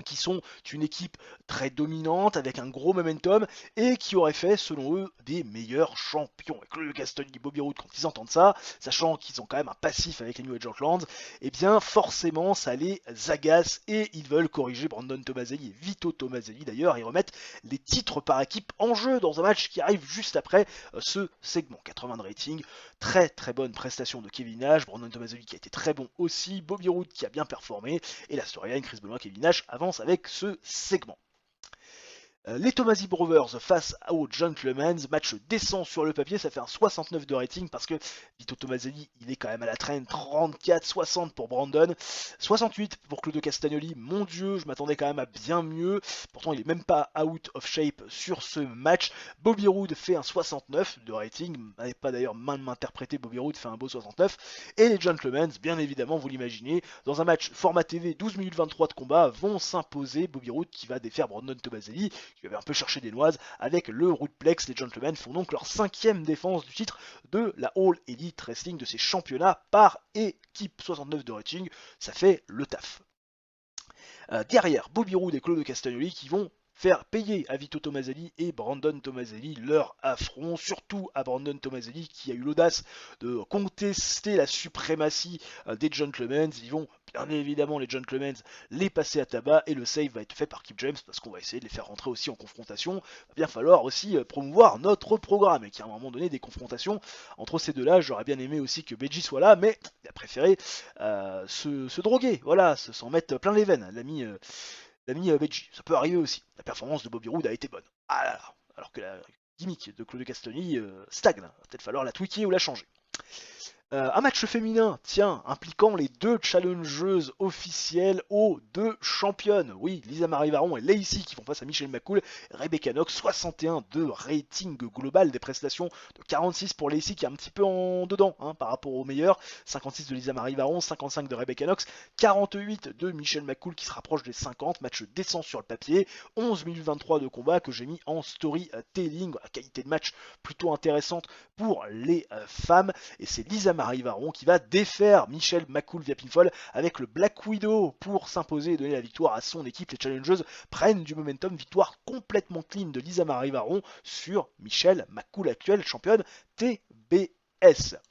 qui sont une équipe très dominante avec un gros momentum et qui aurait fait selon eux des meilleurs champions. Et Claudio Castagnoli, Bobby Roode, quand ils entendent ça, sachant qu'ils ont quand même un passif avec les New Age Outlands, eh bien forcément ça les agace et ils veulent corriger Brandon Tomaselli et Vito Tomaselli d'ailleurs et remettre les titres par équipe en jeu dans un match qui arrive juste après ce segment. 80 de rating, très très bonne prestation de Kevin Nash, Brandon Tomaselli qui a été très bon aussi, Bobby Roode qui a bien performé et la storyline Chris Benoit, Kevin Nash avance avec ce segment. Les Tomasi Brothers face aux Gentlemen, match décent sur le papier, ça fait un 69 de rating parce que Vito Tomaselli il est quand même à la traîne, 34, 60 pour Brandon, 68 pour Claudio Castagnoli, mon dieu, je m'attendais quand même à bien mieux, pourtant il est même pas out of shape sur ce match. Bobby Roode fait un 69 de rating, n'avez pas d'ailleurs main de m'interpréter, Bobby Roode fait un beau 69, et les Gentlemen, bien évidemment vous l'imaginez, dans un match format TV, 12 minutes 23 de combat, vont s'imposer, Bobby Roode qui va défaire Brandon Tomaselli, qui avait un peu cherché des noises avec le Rootplex. Les Gentlemen font donc leur 5e défense du titre de la All Elite Wrestling de ces championnats par équipe. 69 de rating, ça fait le taf. Derrière, Bobby Roode et Claudio Castagnoli qui vont faire payer à Vito Tomaselli et Brandon Tomaselli leur affront, surtout à Brandon Tomaselli qui a eu l'audace de contester la suprématie des Gentlemen. Ils vont bien évidemment les Gentlemen les passer à tabac et le save va être fait par Kip James parce qu'on va essayer de les faire rentrer aussi en confrontation. Il va bien falloir aussi promouvoir notre programme et qu'il y a à un moment donné des confrontations entre ces deux-là. J'aurais bien aimé aussi que Beji soit là, mais il a préféré se droguer, voilà, s'en mettre plein les veines, l'ami Beji. Ça peut arriver aussi. La performance de Bobby Roode a été bonne. Ah là là. Alors que la gimmick de Claudio Castagnoli stagne. Va peut-être falloir la tweaker ou la changer. Un match féminin, tiens, impliquant les deux challengeuses officielles aux deux championnes. Oui, Lisa Marie Varon et Lacey qui font face à Michelle McCool, Rebecca Knox, 61 de rating global, des prestations de 46 pour Lacey qui est un petit peu en dedans par rapport aux meilleurs, 56 de Lisa Marie Varon, 55 de Rebecca Knox, 48 de Michelle McCool qui se rapproche des 50, match décent sur le papier, 11 minutes 23 de combat que j'ai mis en storytelling, qualité de match plutôt intéressante pour les femmes, et c'est Lisa Marie Varon qui va défaire Michelle McCool via pinfall avec le Black Widow pour s'imposer et donner la victoire à son équipe. Les challengers prennent du momentum, victoire complètement clean de Lisa Marie Varon sur Michelle McCool, actuelle championne TBS.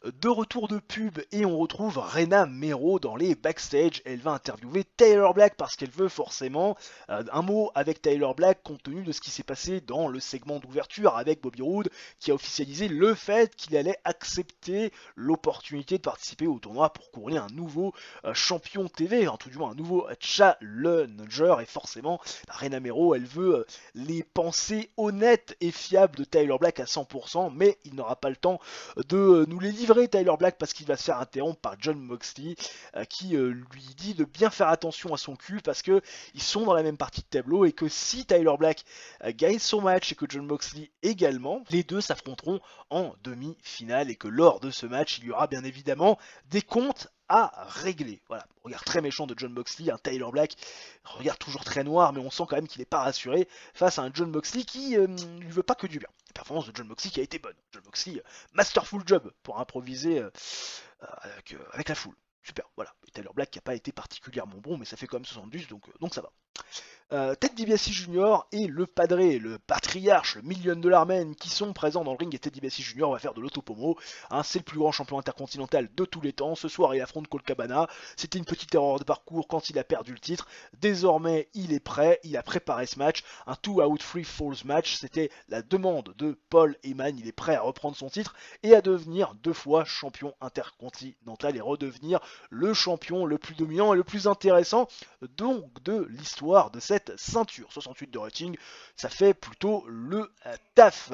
De retour de pub et on retrouve Rena Mero dans les backstage. Elle va interviewer Taylor Black parce qu'elle veut forcément un mot avec Taylor Black compte tenu de ce qui s'est passé dans le segment d'ouverture avec Bobby Roode qui a officialisé le fait qu'il allait accepter l'opportunité de participer au tournoi pour couronner un nouveau champion TV, tout du moins un nouveau challenger, et forcément Rena Mero elle veut les pensées honnêtes et fiables de Taylor Black à 100%, mais il n'aura pas le temps de nous les livrer Tyler Black parce qu'il va se faire interrompre par Jon Moxley qui lui dit de bien faire attention à son cul parce que ils sont dans la même partie de tableau et que si Tyler Black gagne son match et que Jon Moxley également, les deux s'affronteront en demi-finale et que lors de ce match il y aura bien évidemment des comptes à régler. Voilà, regard très méchant de Jon Moxley, un Tyler Black, regard toujours très noir, mais on sent quand même qu'il n'est pas rassuré face à un Jon Moxley qui lui veut pas que du bien. La performance de Jon Moxley qui a été bonne. Jon Moxley, masterful job pour improviser avec la foule. Super, voilà. Et Tyler Black qui n'a pas été particulièrement bon, mais ça fait quand même 70, donc ça va. Ted DiBiase Jr. et le padré, le patriarche, le $1 million man qui sont présents dans le ring, et Ted DiBiase Jr. va faire de l'autopomo. C'est le plus grand champion intercontinental de tous les temps. Ce soir, il affronte Colt Cabana. C'était une petite erreur de parcours quand il a perdu le titre. Désormais, il est prêt. Il a préparé ce match. Un 2 out 3 falls match. C'était la demande de Paul Heyman. Il est prêt à reprendre son titre et à devenir 2 fois champion intercontinental et redevenir le champion le plus dominant et le plus intéressant donc de l'histoire de cette ceinture. 68 de rating, ça fait plutôt le taf.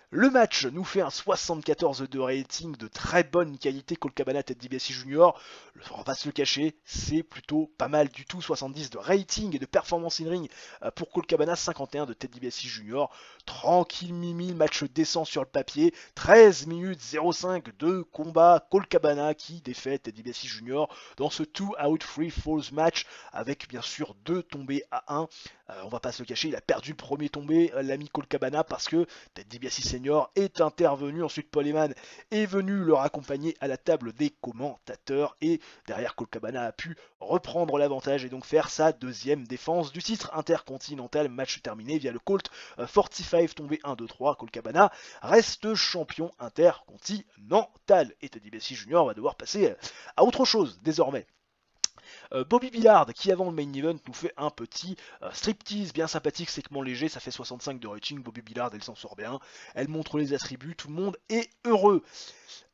Le match nous fait un 74 de rating de très bonne qualité. Colt Cabana, Ted DiBiase Jr. On va pas se le cacher, c'est plutôt pas mal du tout. 70 de rating et de performance in ring pour Colt Cabana, 51 de Ted DiBiase Jr. Tranquille mimi, match décent sur le papier. 13 minutes 05 de combat. Colt Cabana qui défait Ted DiBiase Jr. dans ce 2 out 3 falls match avec bien sûr 2 tombées à 1. On va pas se le cacher, il a perdu le premier tombé, l'ami Colt Cabana, parce que Ted DiBiase Senior est intervenu. Ensuite, Paul Heyman est venu leur accompagner à la table des commentateurs. Et derrière, Colt Cabana a pu reprendre l'avantage et donc faire sa deuxième défense du titre intercontinental. Match terminé via le Colt 45 tombé 1-2-3. Colt Cabana reste champion intercontinental. Et Teddy Bessie Jr. va devoir passer à autre chose désormais. Bobby Billard qui avant le main event nous fait un petit striptease bien sympathique, séquement léger, ça fait 65 de rating. Bobby Billard elle s'en sort bien, elle montre les attributs, tout le monde est heureux.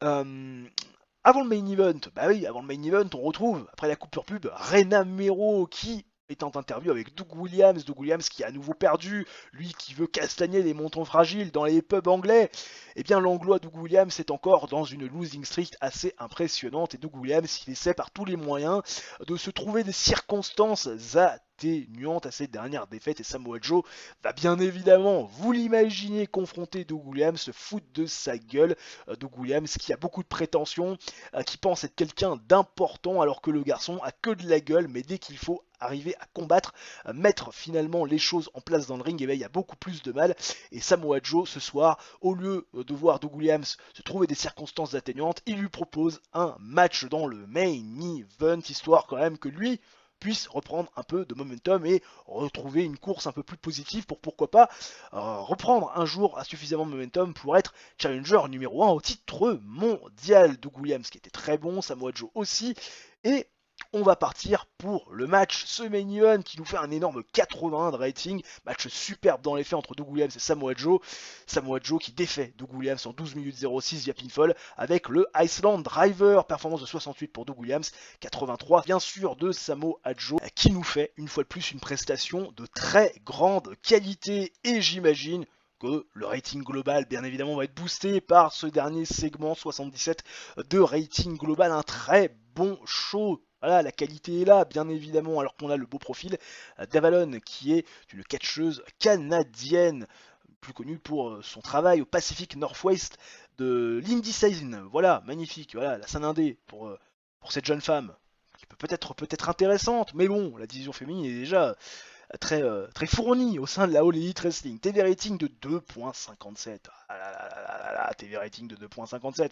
Avant le main event, bah oui, avant le main event, on retrouve, après la coupure pub, Rena Mero qui est en interview avec Doug Williams qui a à nouveau perdu, lui qui veut castagner les montants fragiles dans les pubs anglais. Eh bien l'anglois Doug Williams est encore dans une losing streak assez impressionnante et Doug Williams il essaie par tous les moyens de se trouver des circonstances atténuantes à cette dernière défaite et Samoa Joe va bien évidemment, vous l'imaginez, confronter Doug Williams, se foutre de sa gueule. Doug Williams qui a beaucoup de prétentions, qui pense être quelqu'un d'important alors que le garçon a que de la gueule, mais dès qu'il faut arriver à combattre, mettre finalement les choses en place dans le ring, et bien il y a beaucoup plus de mal. Et Samoa Joe ce soir, au lieu de voir Doug Williams se trouver des circonstances atténuantes, il lui propose un match dans le main event, histoire quand même que lui puisse reprendre un peu de momentum et retrouver une course un peu plus positive pour pourquoi pas reprendre un jour à suffisamment de momentum pour être challenger numéro 1 au titre mondial. Doug Williams qui était très bon, Samoa Joe aussi, et on va partir pour le match, ce main event qui nous fait un énorme 81 de rating, match superbe dans les faits entre Doug Williams et Samoa Joe. Samoa Joe qui défait Doug Williams en 12 minutes 06 via pinfall avec le Iceland Driver, performance de 68 pour Doug Williams, 83 bien sûr de Samoa Joe, qui nous fait une fois de plus une prestation de très grande qualité et j'imagine que le rating global, bien évidemment, va être boosté par ce dernier segment 77 de rating global, un très bon show. Voilà, la qualité est là, bien évidemment, alors qu'on a le beau profil d'Avalon, qui est une catcheuse canadienne, plus connue pour son travail au Pacific Northwest de l'Indie Scene. Voilà, magnifique, voilà, la scène indé pour cette jeune femme, qui peut peut-être intéressante, mais bon, la division féminine est déjà très fournie au sein de la All Elite Wrestling. TV rating de 2.57. Ah là là là là là, TV rating de 2.57.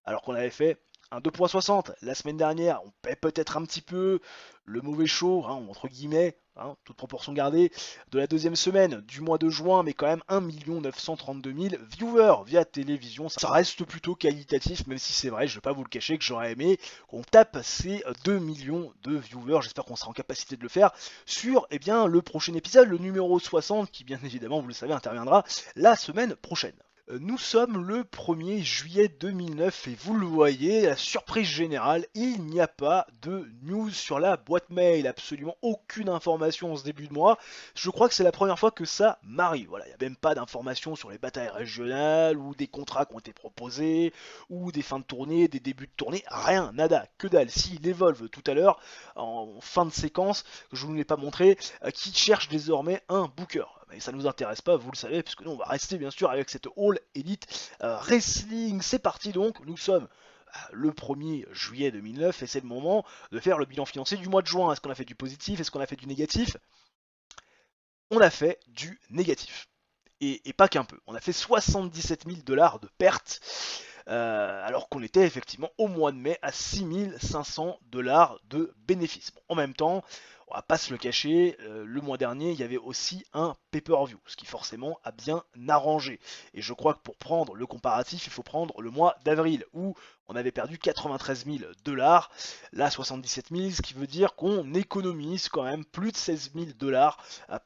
Alors qu'on avait fait un 2.60 la semaine dernière, on paie peut-être un petit peu le mauvais show, hein, entre guillemets, hein, toute proportion gardée, de la deuxième semaine du mois de juin, mais quand même 1 932 000 viewers via télévision. Ça reste plutôt qualitatif, même si c'est vrai, je vais pas vous le cacher, que j'aurais aimé qu'on tape ces 2 millions de viewers. J'espère qu'on sera en capacité de le faire sur le prochain épisode, le numéro 60, qui bien évidemment, vous le savez, interviendra la semaine prochaine. Nous sommes le 1er juillet 2009 et vous le voyez, la surprise générale, il n'y a pas de news sur la boîte mail, absolument aucune information en ce début de mois. Je crois que c'est la première fois que ça m'arrive. Voilà, il n'y a même pas d'informations sur les batailles régionales ou des contrats qui ont été proposés ou des fins de tournée, des débuts de tournée, rien, nada, que dalle. S'il évolve tout à l'heure en fin de séquence, que je ne vous l'ai pas montré, qui cherche désormais un booker. Mais ça ne nous intéresse pas, vous le savez, puisque nous on va rester bien sûr avec cette All Elite Wrestling. C'est parti donc, nous sommes le 1er juillet 2009 et c'est le moment de faire le bilan financier du mois de juin. Est-ce qu'on a fait du positif? Est-ce qu'on a fait du négatif? On a fait du négatif. Et pas qu'un peu. On a fait 77 000 $ de pertes. Alors qu'on était effectivement au mois de mai à 6 500 $ de bénéfices. Bon, en même temps, on va pas se le cacher, le mois dernier, il y avait aussi un pay-per-view, ce qui forcément a bien arrangé. Et je crois que pour prendre le comparatif, il faut prendre le mois d'avril, où on avait perdu 93 000 $, là 77 000, ce qui veut dire qu'on économise quand même plus de 16 000 $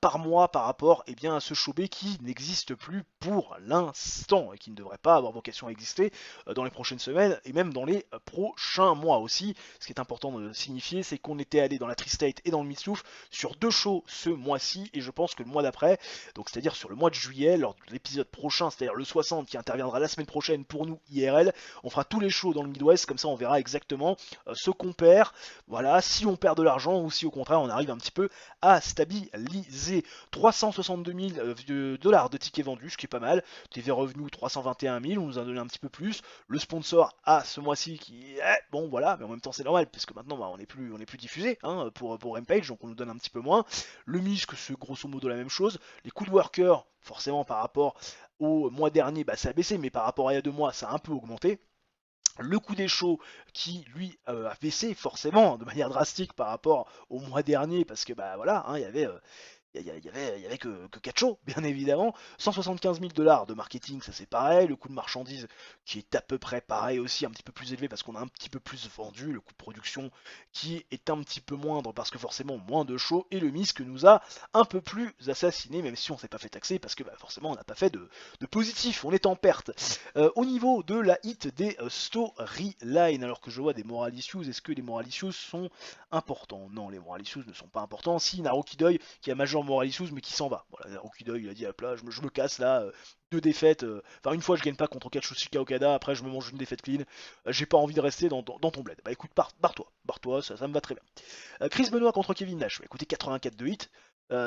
par mois par rapport à ce showbé qui n'existe plus pour l'instant et qui ne devrait pas avoir vocation à exister dans les prochaines semaines et même dans les prochains mois aussi. Ce qui est important de signifier, c'est qu'on était allé dans la Tri-State et dans le Mid-South sur 2 shows ce mois-ci et je pense que le mois d'après, donc c'est-à-dire sur le mois de juillet, lors de l'épisode prochain, c'est-à-dire le 60 qui interviendra la semaine prochaine pour nous IRL, on fera tous les shows dans le Midwest, comme ça on verra exactement ce qu'on perd, voilà, si on perd de l'argent ou si au contraire on arrive un petit peu à stabiliser. 362 000 $ de tickets vendus, ce qui est pas mal. TV revenu 321 000, on nous a donné un petit peu plus. Le sponsor à ce mois-ci qui est bon, voilà, mais en même temps c'est normal puisque maintenant on n'est plus diffusé hein, pour Rampage, donc on nous donne un petit peu moins. Le MISC c'est grosso modo la même chose. Les coûts de worker, forcément par rapport au mois dernier, bah, ça a baissé, mais par rapport à il y a 2 mois, ça a un peu augmenté. Le coût des shows qui lui a baissé forcément de manière drastique par rapport au mois dernier parce que bah voilà, hein, il y avait il y avait que 4 shows, bien évidemment. 175 000 $ de marketing, ça c'est pareil. Le coût de marchandise qui est à peu près pareil aussi, un petit peu plus élevé parce qu'on a un petit peu plus vendu. Le coût de production qui est un petit peu moindre parce que forcément moins de shows. Et le MISC nous a un peu plus assassiné, même si on s'est pas fait taxer parce que bah, forcément on n'a pas fait de positif, on est en perte. Au niveau de la hit des storylines, alors que je vois des moral issues, est-ce que les moral issues sont importants? Non, les moral issues ne sont pas importants. Si Naruki Doi qui a Major Moral issues mais qui s'en va. Voilà, Naruki Doi il a dit à plat, je me casse là, 2 défaites. Enfin une fois je gagne pas contre Katsushika Okada, après je me mange une défaite clean. J'ai pas envie de rester dans ton bled. Bah écoute, barre-toi, ça me va très bien. Chris Benoit contre Kevin Nash, bah, écoutez 84 de hit.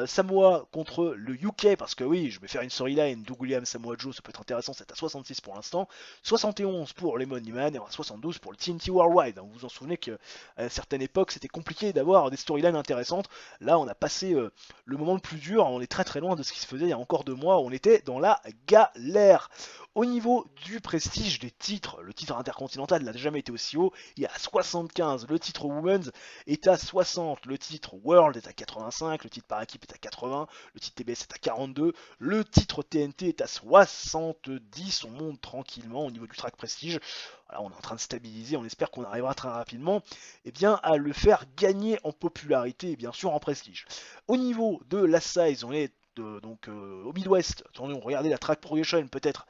Samoa contre le UK, parce que oui, je vais faire une storyline, Doug Williams, Samoa Joe, ça peut être intéressant, c'est à 66 pour l'instant, 71 pour les Money Man, et 72 pour le TNT Worldwide. Vous vous en souvenez qu'à une certaine époque, c'était compliqué d'avoir des storylines intéressantes. Là, on a passé le moment le plus dur, on est très très loin de ce qui se faisait il y a encore 2 mois, on était dans la galère. Au niveau du prestige des titres, le titre intercontinental n'a jamais été aussi haut, il est à 75, le titre Women's est à 60, le titre World est à 85, le titre par équipe est à 80, le titre TBS est à 42, le titre TNT est à 70, on monte tranquillement au niveau du track prestige. Voilà, on est en train de stabiliser, on espère qu'on arrivera très rapidement à le faire gagner en popularité et bien sûr en prestige. Au niveau de la size, on est au Midwest, attendez, on regardait la track progression peut-être,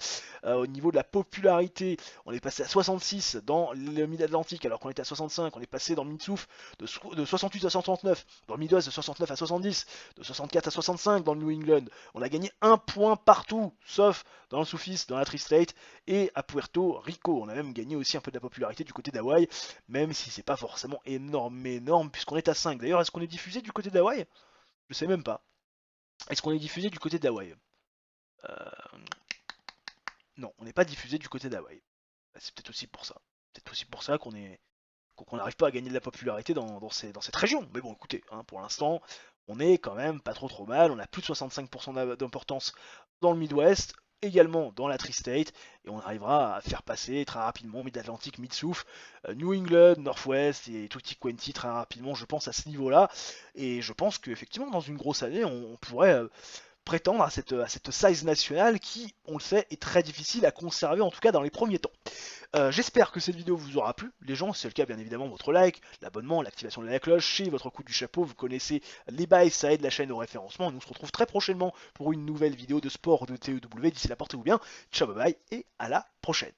au niveau de la popularité, on est passé à 66 dans le Mid-Atlantique alors qu'on était à 65, on est passé dans le Mid-South de 68 à 139, dans le Midwest de 69 à 70, de 64 à 65 dans le New England, on a gagné un point partout, sauf dans le Southeast, dans la Tri-State et à Puerto Rico, on a même gagné aussi un peu de la popularité du côté d'Hawaï, même si c'est pas forcément énorme puisqu'on est à 5. D'ailleurs, est-ce qu'on est diffusé du côté d'Hawaï? Je sais même pas. Est-ce qu'on est diffusé du côté d'Hawaï? euh... Non, on n'est pas diffusé du côté d'Hawaï. Bah, c'est peut-être aussi pour ça. Peut-être aussi pour ça qu'on n'arrive pas à gagner de la popularité dans cette région. Mais bon, écoutez, hein, pour l'instant, on est quand même pas trop mal. On a plus de 65% d'importance dans le Midwest, également dans la Tri-State, et on arrivera à faire passer très rapidement Mid-Atlantic, Mid-South, New England, Northwest et Tutti Quanti très rapidement, je pense, à ce niveau-là. Et je pense qu'effectivement, dans une grosse année, on pourrait prétendre à cette size nationale qui, on le sait, est très difficile à conserver, en tout cas dans les premiers temps. J'espère que cette vidéo vous aura plu. Les gens, si c'est le cas, bien évidemment, votre like, l'abonnement, l'activation de la cloche, et votre coup du chapeau, vous connaissez les bails, ça aide la chaîne au référencement. Nous on se retrouve très prochainement pour une nouvelle vidéo de sport de TEW. D'ici là, portez-vous bien. Ciao, bye bye, et à la prochaine.